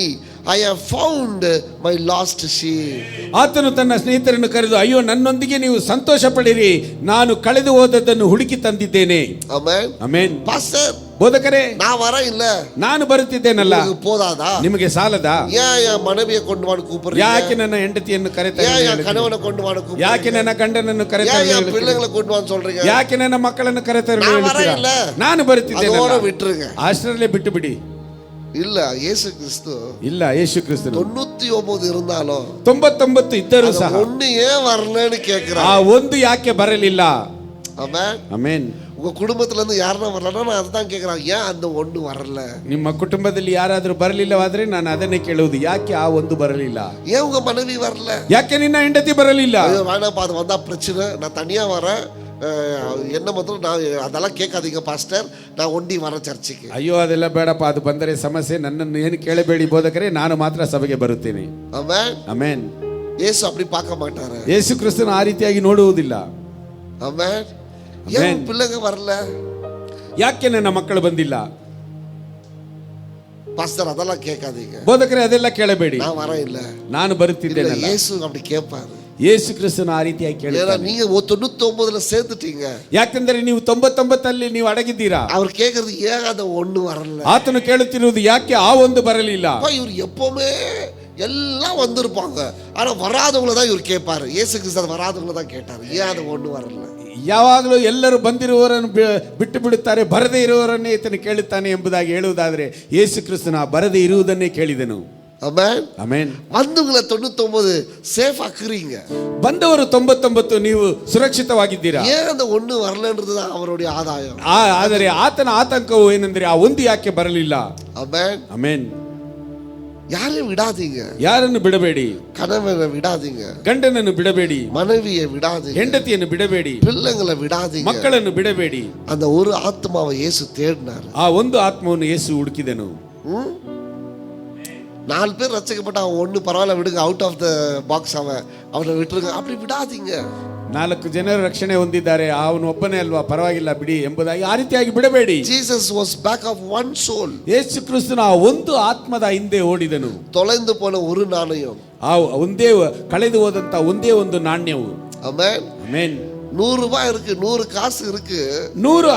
I have found my lost sheep. ಆತನು ತನ್ನ ಸ್ನೇಹಿತರನ್ನು ಕರೆದು, ಅಯ್ಯೋ ನನ್ನೊಂದಿಗೆ ನೀವು ಸಂತೋಷ ಪಡಿರಿ, ನಾನು ಕಳೆದು ಹೋದದ್ದನ್ನು ಹುಡುಕಿ ತಂದಿದ್ದೇನೆ. ಆಮೆನ್. ಆಮೆನ್. ಪಾಸ್ಟರ್, ಬೋಧಕರೇ, நான் வர இல்ல, ನಾನು ಬರುತ್ತಿದ್ದೇನಲ್ಲ, போதாதா? ನಿಮಗೆ ಸಾಲದಾ? ஏன் மனைவியை கொண்டு வான்னு கூப்பிடுறீங்க? ಯಾಕೆ ನನ್ನ ಹೆಂಡತಿಯನ್ನು ಕರೆತಾ ஏன் கணவனை கொண்டு வான்னு கூப்பிடுறீங்க? ಯಾಕೆ ನನ್ನ ಗಂಡನನ್ನು ಕರೆತಾ ஏன் பிள்ளைகளை கொண்டு வான்னு சொல்றீங்க? ಯಾಕೆ ನನ್ನ ಮಕ್ಕಳನ್ನು ಕರೆತಾ நான் வர இல்ல, ನಾನು ಬರುತ್ತಿದ್ದೇನೆ, ಅದೋட விட்டுருங்க. ಅಷ್ಟರಲ್ಲೇ ಬಿಟ್ಟು ಬಿಡಿ. இல்ல, இயேசு கிறிஸ்து ಇಲ್ಲ, ಯೇಸು ಕ್ರಿಸ್ತನು 99 இருந்தாலும் 99 ಇದ್ದರೂ ಸಹ ஒண்ணு ஏன் வரலன்னு கேக்குறாங்க. ಆ ಒಂದು ಯಾಕೆ ಬರಲಿಲ್ಲ? ಆಮೆನ್. ಆಮೆನ್. உங்க குடும்பத்துல இருந்து யாரா வரலன்னா நான் அதுதான் கேக்குறேன், ஏன் அந்த ஒண்ணு வரல? ನಿಮ್ಮ ಕುಟುಂಬದಲ್ಲಿ ಯಾರಾದರೂ ಬರಲಿಲ್ಲವಾದ್ರೆ ನಾನು ಅದನ್ನೇ ಕೇಳುವುದು, ಯಾಕೆ ಆ ಒಂದು ಬರಲಿಲ್ಲ? ஏன் உங்க மனைவி வரல? ಯಾಕೆ ನಿನ್ನ ಹೆಂಡತಿ ಬರಲಿಲ್ಲ? வேணாம், அது வந்தா பிரச்சனை, நான் தனியா வரேன், என்ன மாத்திரம் நான் அதெல்லாம் கேட்காதீங்க பாஸ்டர், நான் ஒண்டி வரேன் சர்ச்சுக்கு. ಅಯ್ಯೋ ಅದೆಲ್ಲ ಬೇಡಪ್ಪ, ಅದು ಬಂದರೆ ಸಮಸ್ಯೆ, ನನ್ನನ್ನು ಏನು ಕೇಳಬೇಡಿ ಬೋಧಕರೇ, ನಾನು ಮಾತ್ರ ಸಭೆಗೆ ಬರುತ್ತೇನೆ. ಆಮೆನ್. ಆಮೆನ್. ಯೇಸು அப்படி பார்க்க மாட்டாரு. ಯೇಸು ಕ್ರಿಸ್ತನು ಆ ರೀತಿಯಾಗಿ ನೋಡುವುದಿಲ್ಲ. ಆಮೆನ್. ஏன் பிள்ளைங்க வரல? ಯಾಕೆ ನನ್ನ ಮಕ್ಕಳು ಬಂದಿಲ್ಲ? பாஸ்டர் அதெல்லாம் கேட்காதீங்க. ಬೋಧಕರೇ ಅದೆಲ್ಲ ಕೇಳಬೇಡಿ, நான் வரேன் இல்ல, ನಾನು ಬರುತ್ತಿದ್ದೇನೆ. ಯೇಸು அப்படி கேட்பாரு. ಯೇಸು ಕ್ರಿಸ್ತನು ಆ ರೀತಿಯಾಗಿ ಕೇಳ್ತಾನೆ. நீங்க 99ல சேர்த்துட்டீங்க, ಯಾಕಂದ್ರೆ ನೀವು 99 ನೀವು ಅಡಗಿದ್ದೀರಾ. அவர் கேக்குறது ஏன் அந்த ஒண்ணு வரல? ಆತನು ಕೇಳುತ್ತಿರುವುದು ಯಾಕೆ ಆ ಒಂದು ಬರಲಿಲ್ಲ? இவர் எப்பவுமே எல்லாம் வந்திருப்பாங்க, ஆனா வராதவங்கள தான் இவர் கேட்பாரு. இயேசு கிறிஸ்து வராதவங்கள தான் கேட்டாரு, ஏன் அது ஒண்ணு வரல? ಯಾವಾಗಲೂ ಎಲ್ಲರೂ ಬಂದಿರುವವರನ್ನು ಬಿಟ್ಟು ಬಿಡುತ್ತಾರೆ, ಬರದೇ ಇರುವವರನ್ನೇ ಈತನು ಕೇಳುತ್ತಾನೆ ಎಂಬುದಾಗಿ ಹೇಳುವುದಾದರೆ ಯೇಸು ಕ್ರಿಸ್ತನ ಬರದೇ ಇರುವುದನ್ನೇ ಕೇಳಿದನು. ಆಮೆನ್. ಆಮೆನ್. ಬಂದವங்கள 99 ಸೇಫ್ ಆக்குறீங்க, ಬಂದವರು 99 ನೀವು ಸುರಕ್ಷಿತವಾಗಿದ್ದೀರಾ. ஏன் அந்த ஒண்ணு வரலன்றது தான் அவருடைய ஆதாயம். ಆದರೆ ಆತನ ಆತಂಕವು ಏನೆಂದರೆ ಆ ಒಂದು ಯಾಕೆ ಬರಲಿಲ್ಲ. ಆಮೆನ್. ಆಮೆನ್. யாரையும் விடாதீங்க, ಯಾರನ್ನು ಬಿಡಬೇಡಿ. கணவனை விடாதீங்க, ಗಂಡನನ್ನು ಬಿಡಬೇಡಿ, மனைவியை விடாதீங்க, ಹೆಂಡತಿಯನ್ನು ಬಿಡಬೇಡಿ, பிள்ளைங்களை விடாதீங்க. ಮಕ್ಕಳನ್ನು ಬಿಡಬೇಡಿ. அந்த ஒரு ஆத்மாவை இயேசு தேடினார். ಆ ಒಂದು ಆತ್ಮವನ್ನು ಯೇಸು ಹುಡುಕಿದನು. 4 பேர் ரட்சிக்கப்பட்ட அவன் ஒண்ணு பரவாயில்ல விடுங்க, அவுட் ஆஃப் த பாக்ஸ், அவனை விட்டுருங்க, அப்படி விடாதீங்க. 4 ಜನರು ರಕ್ಷಣೆ ಹೊಂದಿದ್ದಾರೆ, ಅವನು ಒಬ್ಬನೇ ಅಲ್ವಾ, ಪರವಾಗಿಲ್ಲ ಬಿಡಿ ಎಂಬುದಾಗಿ ಆ ರೀತಿಯಾಗಿ ಬಿಡಬೇಡಿ. Jesus was back of one soul. ಯೇಸು ಕ್ರಿಸ್ತನು ಆ ಒಂದು ಆತ್ಮದ ಹಿಂದೆ ಓಡಿದನು. ತೊಳೆದು போன ஒரு நாணயம், ಆ ಒಂದೇ ಕಳೆದು ಹೋದಂತ ಒಂದೇ ಒಂದು ನಾಣ್ಯವು. ಆಮೆನ್. ಆಮೆನ್. 100 ரூபாய் இருக்கு, 100 காசு இருக்கு, 100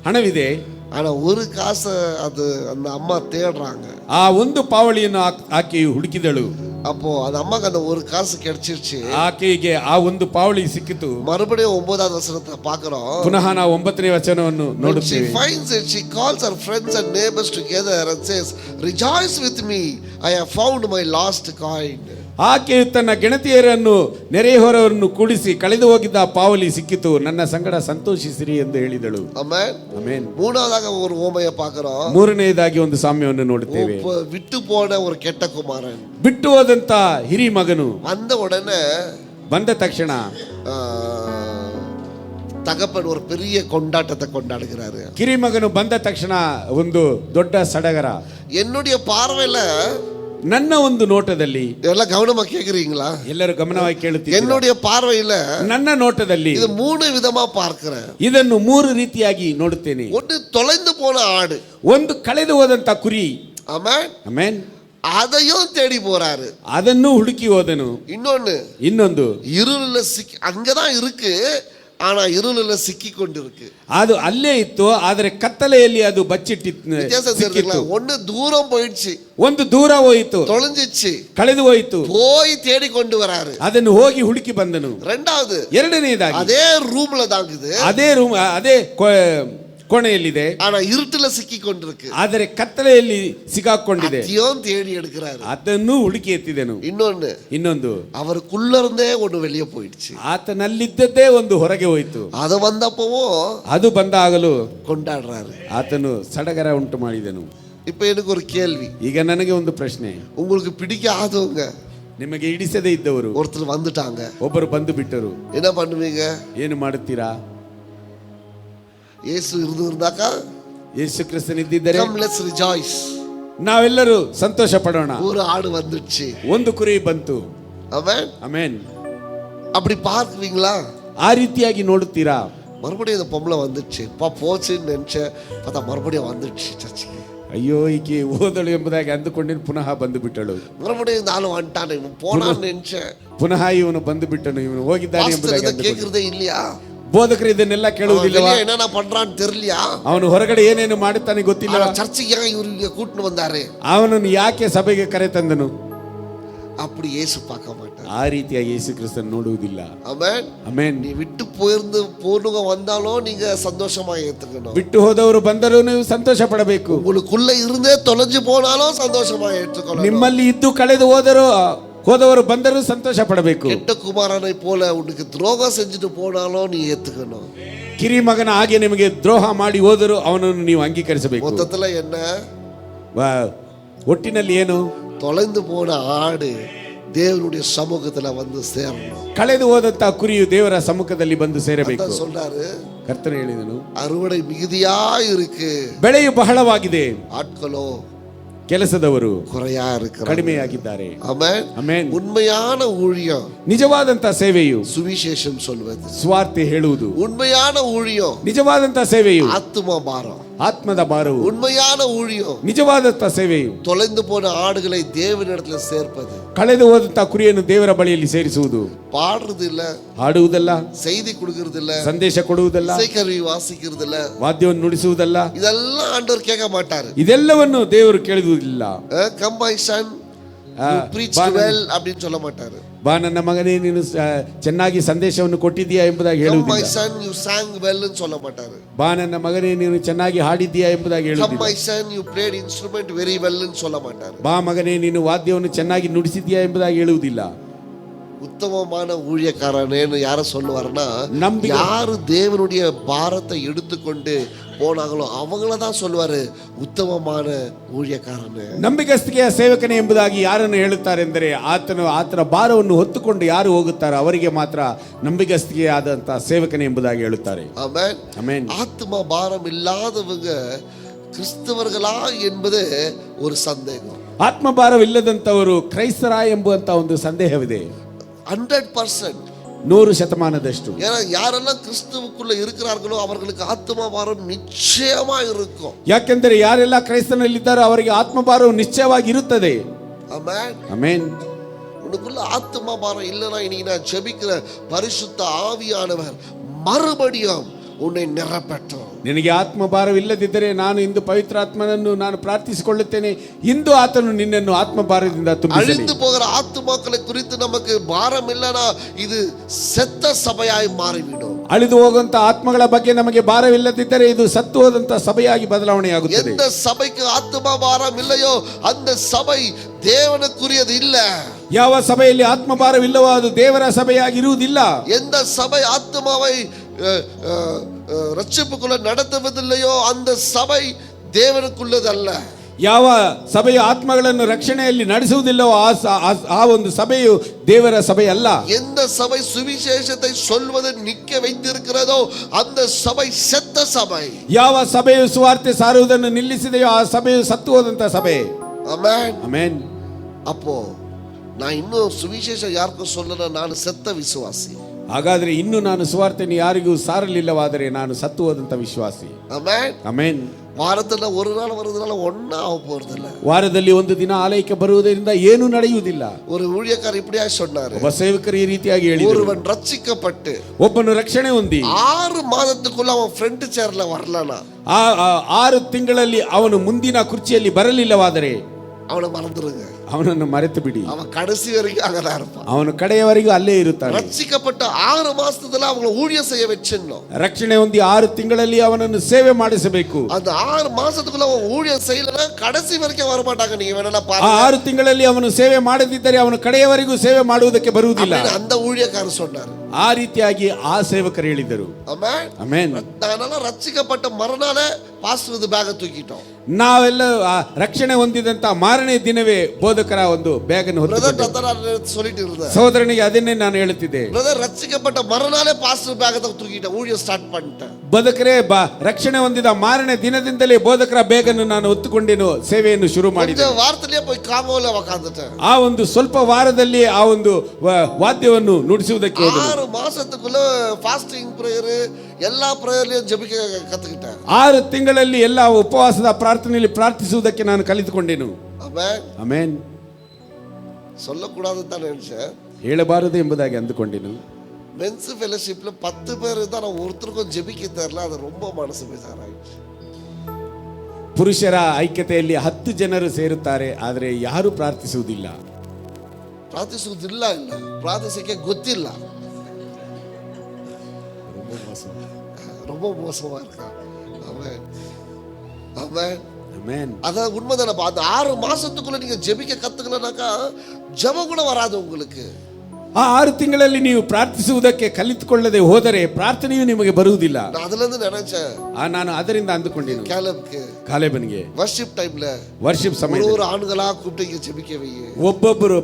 ಹಣವಿದೆ, ஆனா ஒரு காசு அது அந்த அம்மா தேடுறாங்க. ಆ ಒಂದು ಪಾವಳಿಯನ್ನು ಆಕೆಯು ಹುಡುಕಿದಳು. அப்போ அந்த அம்மாக்கு அந்த ஒரு காசு கிடைச்சிருச்சு. ಆಕೆಗೆ ಆ ಒಂದು ಪಾವಳಿ ಸಿಕ್ಕಿತು. மறுபடியும் 9வது வசனத்தை பார்க்கிறோம். ಪುನಃ ನಾವು 9ನೇ ವಚನವನ್ನು ನೋಡುತ್ತೇವೆ. She finds it, she calls her friends and neighbors together and says, rejoice with me, I have found my lost coin. ಆಕೆಯು ತನ್ನ ಗೆಳತಿಯರನ್ನು ನೆರೆಹೊರವನ್ನು ಕೂಡಿಸಿ ಕಳೆದು ಹೋಗಿದ್ದ ಪಾವಲಿ ಸಿಕ್ಕಿತು, ನನ್ನ ಸಂಗಡ ಸಂತೋಷಿಸಿರಿ ಎಂದು ಹೇಳಿದಳು. ஆமென். ಆಮೆನ್. மூணாவதாக ஒரு ஓமையை பார்க்கிறோம். ಮೂರನೆಯದಾಗಿ ಒಂದು ಸಾಮ್ಯವನ್ನು ನೋಡುತ್ತೇವೆ. விட்டு போன ஒரு கெட்ட குமாரன், ಬಿಟ್ಟು ಹೋದಂತ ಹಿರಿ ಮಗನು வந்த உடனே ಬಂದ ತಕ್ಷಣ தகப்பன் ஒரு பெரிய கொண்டாட்டத்தை கொண்டாடுகிறாரு. ಕಿರಿಮಗನು ಬಂದ ತಕ್ಷಣ ಒಂದು ದೊಡ್ಡ ಸಡಗರ. என்னுடைய பார்வையில, ನನ್ನ ಒಂದು ನೋಟದಲ್ಲಿ, எல்லாம் கவனமா கேக்குறீங்களா? ಎಲ್ಲರೂ ಗಮನವಾಗಿ ಕೇಳುತ್ತೀರಿ. என்னுடைய பார்வையில ನನ್ನ ನೋಟದಲ್ಲಿ இது மூணு விதமா பார்க்கிறேன். ಇದನ್ನು ಮೂರು ರೀತಿಯಾಗಿ ನೋಡುತ್ತೇನೆ. ஒன்று தொலைந்து போன ஆடு, ಒಂದು ಕಳೆದು ಹೋದಂತ ಕುರಿ. ஆமென், ಆಮೆನ್. அதையும் தேடி போறாரு. ಅದನ್ನು ಹುಡುಕಿ ಹೋದನು. ಇನ್ನೊಂದು இருளில் அங்கதான் இருக்கு, ஆனா இருளில் சிக்கி கொண்டிருக்கு. ಅದು ಅಲ್ಲೇ ಇತ್ತು, ಆದರೆ ಕತ್ತಲೆಯಲ್ಲಿ ಅದು வித்தியாசம். ஒன்னு தூரம் போயிடுச்சு, ಒಂದು ದೂರ ಹೋಯಿತು, தொலைஞ்சிச்சு, ಕಳೆದು ಹೋಯಿತು, போய் தேடி கொண்டு வராரு. ಅದನ್ನು ಹೋಗಿ ಹುಡುಕಿ ಬಂದನು. ಎರಡನೆಯದಾಗಿ அதே ரூம்ல தாங்குது, ಅದೇ ರೂಮ್, ಅದೇ ಕೋಣೆಯಲ್ಲಿದೆ, ஆனா இருட்டுல சிக்கி கொண்டிருக்கு, ಆದರೆ ಕತ್ತಲೆಯಲ್ಲಿ ಸಿಕ್ಕಾಕೊಂಡಿದೆ. அதையும் தேடி எடுக்கிறாரு. ಅದನ್ನು ಹುಡುಕಿ ಎತ್ತಿದನು. ಇನ್ನೊಂದು அவருக்குள்ள இருந்தே ஒண்ணு வெளியே போயிடுச்சு, ಆತನಲ್ಲಿದ್ದದ್ದೇ ಒಂದು ಹೊರಗೆ ಹೋಯಿತು. அது வந்தப்பவோ ಅದು ಬಂದಾಗಲೂ கொண்டாடுறாரு, ಆತನು ಸಡಗರ ಉಂಟು ಮಾಡಿದನು. இப்ப எனக்கு ஒரு கேள்வி. ಈಗ ನನಗೆ ಒಂದು ಪ್ರಶ್ನೆ. உங்களுக்கு பிடிக்காதவங்க, ನಿಮಗೆ ಇಡಿಸದೇ ಇದ್ದವರು ஒருத்தர் வந்துட்டாங்க, ಒಬ್ಬರು ಬಂದು ಬಿಟ್ಟರು, என்ன பண்ணுவீங்க? ಏನು ಮಾಡುತ್ತೀರಾ? ಯೇಸು இருந்தாக்கா, ಯೇಸು ಕ್ರಿಸ್ತನ್ ಇದ್ದಿದ್ದರೆ come let's rejoice, ನಾವೆಲ್ಲರೂ ಸಂತೋಷ ಪಡೋಣ. ஒரு ஆடு வந்துச்சு, ಒಂದು ಕುರಿ ಬಂತು. ஆமென், ಆಮೆನ್. அப்படி பார்க்குவீங்களா? ಆ ರೀತಿಯಾಗಿ ನೋಡುತ್ತೀರಾ? மறுபடியும் இந்த பொம்பளை வந்துச்சு, போச்சுன்னு நினைச்சேன், பார்த்தா மறுபடியும் வந்துடுச்சு சர்ச்சுக்கு. ಅಯ್ಯೋ ಈಕೆ ಓದಳು ಎಂಬುದಾಗಿ ಅಂದುಕೊಂಡೇನು, ಪುನಃ ಬಂದು ಬಿಟ್ಟಳು. மறுபடியும் இந்த ஆளு வந்துட்டான், இவன் போனான்னு நினைச்சேன், ಪುನಃ ಇವನು ಬಂದು ಬಿಟ್ಟನು, ಇವನು ಹೋಗಿದ್ದಾನೆ ಎಂಬುದಾಗಿ கேட்கறதே இல்லையா? ಬೋಧಕರು ಇದನ್ನೆಲ್ಲ ಕೇಳುವುದಿಲ್ಲವಾ? என்னென்ன பண்றான்னு தெரியலையா? ಅವನು ಹೊರಗಡೆ ಏನೇನು ಮಾಡುತ್ತಾನೆ ಗೊತ್ತಿಲ್ಲ. சர்ச்சுக்கு ஏன் இவரு கூட்டிட்டு வந்தாரு? ಅವನನ್ನು ಯಾಕೆ ಸಭೆಗೆ ಕರೆ ತಂದನು? அப்படி இயேசு பார்க்க மாட்டார். ಆ ರೀತಿಯ ಯೇಸು ಕ್ರಿಸ್ತನ್ ನೋಡುವುದಿಲ್ಲ. ஆமென், ಆಮೆನ್. நீ விட்டு போயிருந்து போனுங்க வந்தாலும் நீங்க சந்தோஷமா ஏத்துக்கணும். ಬಿಟ್ಟು ಹೋದವರು ಬಂದರೂ ನೀವು ಸಂತೋಷ ಪಡಬೇಕು. உங்களுக்குள்ள இருந்தே தொலைஞ்சு போனாலும் சந்தோஷமா ஏற்றுக்கணும். ನಿಮ್ಮಲ್ಲಿ ಇದ್ದು ಕಳೆದು ಹೋದವರು ಬಂದರೂ ಸಂತೋಷ ಪಡಬೇಕು. கெட்ட குமாரனை போல உனக்கு துரோகம் செஞ்சுட்டு போனாலும் நீ ஏத்துக்கணும். ಕಿರಿಮಗನ ಹಾಗೆ ನಿಮಗೆ ದ್ರೋಹ ಮಾಡಿ ಹೋದರೂ ಅವನನ್ನು ನೀವು ಅಂಗೀಕರಿಸಬೇಕು. மொத்தத்துல என்ன? ಒಟ್ಟಿನಲ್ಲಿ ಏನು? தொலைந்து போன ஆடு தேவனுடைய சமூகத்துல வந்து சேரணும். ಕಳೆದು ಹೋದಂತ ಕುರಿಯು ದೇವರ ಸಮ್ಮುಖದಲ್ಲಿ ಬಂದು ಸೇರಬೇಕು. சொல்றாரு, ಕರ್ತನು ಹೇಳಿದನು, அறுவடை மிகுதியா இருக்கு, ಬೆಳೆಯು ಬಹಳವಾಗಿದೆ, ஆட்களோ ಕೆಲಸದವರು குறையா இருக்கிறார்கள், ಕಡಿಮೆಯಾಗಿದ್ದಾರೆ. ஆமென், ಆಮೆನ್. உண்மையான ஊழியம், ನಿಜವಾದಂತ ಸೇವೆಯು சுவிசேஷம் சொல்வது, ಸ್ವಾರ್ಥೆ ಹೇಳುವುದು. உண்மையான ஊழியம், ನಿಜವಾದಂತ ಸೇವೆಯು ஆத்தும பாரம், ಆತ್ಮದ ಭಾರವು. உண்மையான ஊழியம், ನಿಜವಾದಂತ ಸೇವೆಯು தொலைந்து போன ஆடுகளை தேவனிடத்துல சேர்ப்பது, ಕಳೆದು ಹೋದಂತ ಕುರಿಯನ್ನು ದೇವರ ಬಳಿಯಲ್ಲಿ ಸೇರಿಸುವುದು. பாடுறது இல்ல, ಹಾಡುವುದಲ್ಲ, செய்தி கொடுக்கிறது இல்ல, ಸಂದೇಶ ಕೊಡುವುದಲ್ಲ, இசைக்கருவி வாசிக்கிறது இல்ல, ವಾದ್ಯವನ್ನು ನುಡಿಸುವುದಲ್ಲ, இதெல்லாம் ஆண்டவர் கேட்க மாட்டாரு. ಇದೆಲ್ಲವನ್ನು ದೇವರು ಕೇಳುವುದಿಲ್ಲ. Come my son you preached well அப்படின்னு சொல்ல மாட்டாரு. ಬಾ ನನ್ನ ಮಗನೇ, ನೀನು ಚೆನ್ನಾಗಿ ಸಂದೇಶವನ್ನು ಕೊಟ್ಟಿದ್ದೀಯಾ ಎಂಬುದಾಗಿ கம் மை ಹೇಳುವುದಿಲ್ಲ. சன் you sang well ன்னு சொல்ல மாட்டாரு. ಬಾ ನನ್ನ ಮಗನೇ, ನೀನು ಚೆನ್ನಾಗಿ ಹಾಡಿದ್ದೀಯಾ ಎಂಬುದಾಗಿ கம் ಹೇಳುವುದಿಲ್ಲ. My son you played instrument very well ன்னு சொல்ல மாட்டாரு. ಬಾ ಮಗನೇ, ನೀನು ವಾದ್ಯವನ್ನು ಚೆನ್ನಾಗಿ ನುಡಿಸಿದ್ದೀಯಾ ಎಂಬುದಾಗಿ ಹೇಳುವುದಿಲ್ಲ. உத்தமமான ஊழியக்காரனேன்னு யார சொல்லுவாருன்னா, யாரு தேவனுடைய பாரத்தை எடுத்துக்கொண்டு போனாங்களோ அவங்கள தான் சொல்லுவாரு ಉತ್ತಮமான ஊழியக்காரன். ನಂಬಿಗಸ್ತಿಕೆಯ ಸೇವಕನೇ ಎಂಬುದಾಗಿ ಯಾರನ್ನು ಹೇಳುತ್ತಾರೆ ಎಂದರೆ, ಆತನ ಭಾರವನ್ನು ಹೊತ್ತುಕೊಂಡು ಯಾರು ಹೋಗುತ್ತಾರೋ ಅವರಿಗೆ ಮಾತ್ರ ನಂಬಿಗಸ್ತಿಕೆಯಾದಂತಹ ಸೇವಕನೇ ಎಂಬುದಾಗಿ ಹೇಳುತ್ತಾರೆ. Amen, amen. ஆத்ம பாரம் இல்லாதவங்க கிறிஸ்தவர்களா என்பது ஒரு சந்தேகம். ಆತ್ಮಭಾರವಿಲ್ಲದಂತವರು ಕ್ರೈಸ್ತರ ಎಂಬುವಂತ ಒಂದು ಸಂದೇಹವಿದೆ. 100%, 100% ஏன்னா யாரெல்லாம் கிறிஸ்துவுக்குள்ள இருக்கிறார்களோ அவர்களுக்கு ஆத்ம பாரம் நிச்சயமா இருக்கும். ಯಾಕೆಂದರೆ ಯಾರೆಲ್ಲ ಕ್ರೈಸ್ತನಲ್ಲಿದ್ದಾರೋ ಅವರಿಗೆ ಆತ್ಮಭಾರವು ನಿಶ್ಚಯವಾಗಿ ಇರುತ್ತದೆ. ஆமென், ಆಮೆನ್. உனக்குள்ள ஆத்ம பாரம் இல்லைன்னா இன்னைக்கு நான் ஜெபிக்கிற பரிசுத்த ஆவியானவர் மறுபடியும் உன்னை நிரப்பட்டும். ನಿನಗೆ ಆತ್ಮಭಾರವಿಲ್ಲದಿದ್ದರೆ ನಾನು ಇಂದು ಪವಿತ್ರಾತ್ಮನನ್ನು ನಾನು ಪ್ರಾರ್ಥಿಸಿಕೊಳ್ಳುತ್ತೇನೆ, ಇಂದು ಆತನು ನಿನ್ನನ್ನು ಆತ್ಮಭಾರದಿಂದ ತುಂಬಿಸಲಿ. அழிந்து போகிற ஆத்துமாக்களை குறித்து நமக்கு பாரம் இல்லைனா இது செத்த சபையாய் மாறிவிடும். ಅಳಿದು ಹೋಗುವಂತ ಆತ್ಮಗಳ ಬಗ್ಗೆ ನಮಗೆ ಭಾರವಿಲ್ಲದಿದ್ದರೆ ಇದು ಸತ್ತು ಹೋದಂತ ಸಭೆಯಾಗಿ ಬದಲಾವಣೆಯಾಗುತ್ತದೆ. எந்த சபைக்கு ஆத்ம பாரம் இல்லையோ அந்த சபை தேவனுக்குரியது இல்ல. ಯಾವ ಸಭೆಯಲ್ಲಿ ಆತ್ಮಭಾರವಿಲ್ಲವೋ ಅದು ದೇವರ ಸಭೆಯಾಗಿರುವುದಿಲ್ಲ. எந்த சபை ஆத்மாவை ரட்சிப்புக்குள்ள நடத்துவதில்லையோ அந்த சபை தேவனுக்குள்ளதல்ல. ಯಾವ ಸಭೆಯು ಆತ್ಮಗಳನ್ನು ರಕ್ಷಣೆಯಲ್ಲಿ ನಡೆಸುವುದಿಲ್ಲವೋ ಆ ಒಂದು ಸಭೆಯು ದೇವರ ಸಭೆ ಅಲ್ಲ. எந்த சபை சுவிசேஷத்தை சொல்வது நிக்க வைத்திருக்கிறதோ அந்த சபை செத்த சபை. ಯಾವ ಸಭೆಯು ಸುವಾರ್ತೆ ಸಾರುವುದನ್ನು ನಿಲ್ಲಿಸಿದೆಯೋ ಆ ಸಭೆಯು ಸತ್ತು ಹೋದಂತ ಸಭೆ. ಆಮೆನ್. ಆಮೆನ್. அப்போ நான் இன்னும் சுவிசேஷம் யாருக்கும் சொல்லல, நான் செத்த விசுவாசி. ಹಾಗಾದ್ರೆ ಇನ್ನು ನಾನು ಸುವಾರ್ತೆಯನ್ನು ಯಾರಿಗೂ ಸಾರಲಿಲ್ಲವಾದರೆ ನಾನು ಸತ್ತು ಹೋದಂತ ವಿಶ್ವಾಸಿ. ಆಮೆನ್. ಆಮೆನ್. வாரத்துல ஒரு நாள் வருதுனால ஒண்ணா ஆக போறதில்ல. ವಾರದಲ್ಲಿ ಒಂದು ದಿನ ಆಲಯಕ್ಕೆ ಬರುವುದರಿಂದ ಏನು ನಡೆಯುವುದಿಲ್ಲ. ஒரு ஊழியக்காரர் இப்படியா சொன்னாரு, ಒಬ್ಬ ಸೇವಕರು ಈ ರೀತಿಯಾಗಿ ಹೇಳಿದರು, ஒருவன் ரட்சிக்கப்பட்டு ಒಬ್ಬನು ರಕ್ಷಣೆ ಹೊಂದಿ 6 மாதத்துக்குள்ள அவன் ಫ್ರಂಟ್ ಚೇರ್ல வரலனா, 6 ತಿಂಗಳಲ್ಲಿ ಅವನು ಮುಂದಿನ ಕುರ್ಚಿಯಲ್ಲಿ ಬರಲಿಲ್ಲವಾದರೆ அவனை மறந்துருங்க, ಅವನನ್ನು ಮರೆತು ಬಿಡಿ. அவன் கடைசி வரைக்கும் அங்கதான் இருப்பான். ಅವನು ಕಡೆಯವರೆಗೂ ಅಲ್ಲೇ ಇರುತ್ತಾನೆ. ரட்சிக்கப்பட்ட 6 மாசத்துல அவங்களை ஊழியம் செய்ய வச்சிடணும். ರಕ್ಷಣೆ ಹೊಂದಿ 6 ತಿಂಗಳಲ್ಲಿ ಅವನನ್ನು ಸೇವೆ ಮಾಡಿಸಬೇಕು. அந்த 6 மாசத்துக்குள்ள அவன் ஊழியம் செய்யலனா கடைசி வரைக்கும் வர மாட்டாங்க. நீங்க வேணா ಆ பாருங்க. 6 ತಿಂಗಳಲ್ಲಿ ಅವನು ಸೇವೆ ಮಾಡದಿದ್ದರೆ ಅವನು ಕಡೆಯವರೆಗೂ ಸೇವೆ ಮಾಡುವುದಕ್ಕೆ ಬರುವುದಿಲ್ಲ. அந்த ஊழியக்காரர் சொன்னார். ಆ ರೀತಿಯಾಗಿ ಆ ಸೇವಕರು ಹೇಳಿದರು. ಆಮೆನ್. ಆಮೆನ್. ನಾನೆಲ್ಲ ರಕ್ಷಿக்கப்பட்ட ಮರುನಾಳ ಪಾಸ್ಟರ್ದು ಬ್ಯಾಗ್ ತೂಕಿட்டோம். ನಾವೆಲ್ಲ ರಕ್ಷಣೆ ಹೊಂದಿದಂತ ಮಾರನೇ ದಿನವೇ ಬೋಧಕರ ಒಂದು ಬ್ಯಾಗ್ ಅನ್ನು சொல்லிட்டு இருந்தேன். ಸಹೋದರನಿಗೆ ಅದನ್ನೇ ನಾನು ಹೇಳುತ್ತಿದ್ದೆ. ಬ್ರದರ್ ರಕ್ಷಿக்கப்பட்ட ಮರುನಾಳೆ ಪಾಸ್ಟರ್ ಬ್ಯಾಗ್ ತೂಕಿட்டேன், ஊழியம் ಸ್ಟಾರ್ಟ್ பண்ணிட்டேன். ಬೋಧಕರೇ ರಕ್ಷಣೆ ಹೊಂದಿದ ಮಾರನೇ ದಿನದಿಂದಲೇ ಬೋಧಕರ ಬ್ಯಾಗ್ ಅನ್ನು ನಾನು ಹೊತ್ತುಕೊಂಡೇನು ಸೇವೆಯನ್ನು ಶುರು ಮಾಡಿದೆ. ವಾರದಲ್ಲೇ போய் ಕಾಮೋಲೆ உட்கார்ந்துட்டேன். ಆ ಒಂದು ಸ್ವಲ್ಪ ವಾರದಲ್ಲಿ ಆ ಒಂದು ವಾದ್ಯವನ್ನು ನುಡಿಸುವುದಕ್ಕೆ 6 ಮಾಸத்துக்குள்ள ಫಾಸ್ಟಿಂಗ್ ಪ್ರೇಯರ್ ಎಲ್ಲಾ ಪ್ರೇಯರ್ಲಿயும் ಜಪಿக்க ಕத்துக்கிட்டேன். 6 ತಿಂಗಳಲ್ಲಿ ಎಲ್ಲ ಉಪವಾಸದ ಪ್ರಾರ್ಥನೆಯಲ್ಲಿ ಪ್ರಾರ್ಥಿಸುವುದಕ್ಕೆ ನಾನು ಕಲಿತುಕೊಂಡೆನು. ಆಮೆನ್. ಆಮೆನ್. சொல்லக்கூடாது தான் நினைச்சேன், ಹೇಳಬಾರದು ಎಂಬುದಾಗಿ ಅಂದುಕೊಂಡೆನು. மென்ஸ் ஃபெலோஷிப்ல 10 பேர் தான், நான் ஒருத்தருக்கும் ஜெபிக்க தெரியல. அது ரொம்ப மனசு ಬೇಜಾರಾಯಿತು. ಪುರುಷರ ಐಕ್ಯತೆಯಲ್ಲಿ 10 ಜನರು ಸೇರುತ್ತಾರೆ, ಆದರೆ ಯಾರು ಪ್ರಾರ್ಥಿಸುವುದಿಲ್ಲ. ಪ್ರಾರ್ಥಿಸುವುದಿಲ್ಲ, ಇಲ್ಲ ಪ್ರಾರ್ಥಿಸಕ್ಕೆ ಗೊತ್ತಿಲ್ಲ. ரொம்ப மோசமா இருக்கா. ஆமென். ஆமென். ಆಮೆನ್. அதான் உண்மைதானப்பா. அந்த 6 மாசத்துக்குள்ள நீங்க ஜெபிக்க கத்துக்கலனாக்கா ஜெபம் கூட வராது உங்களுக்கு. ಆ 6 ತಿಂಗಳಲ್ಲಿ ನೀವು ಪ್ರಾರ್ಥಿಸುವುದಕ್ಕೆ ಕಲಿತುಕೊಳ್ಳದೆ ಹೋದರೆ ಪ್ರಾರ್ಥನೆಯೂ ನಿಮಗೆ ಬರುವುದಿಲ್ಲ. நான் அதுல இருந்து நினைச்சேன், ನಾನು ಅದರಿಂದ ಅಂದುಕೊಂಡೆನು, ಕಾಲೇಬನಿಗೆ ವರ್ಷಿಪ್ ಟೈಮ್ல ವರ್ಷಿಪ್ ಸಮಯ ஒரு ஆண்களா கூப்பிட்டு ஜெபிக்க வையே, ಒಬ್ಬೊಬ್ಬರು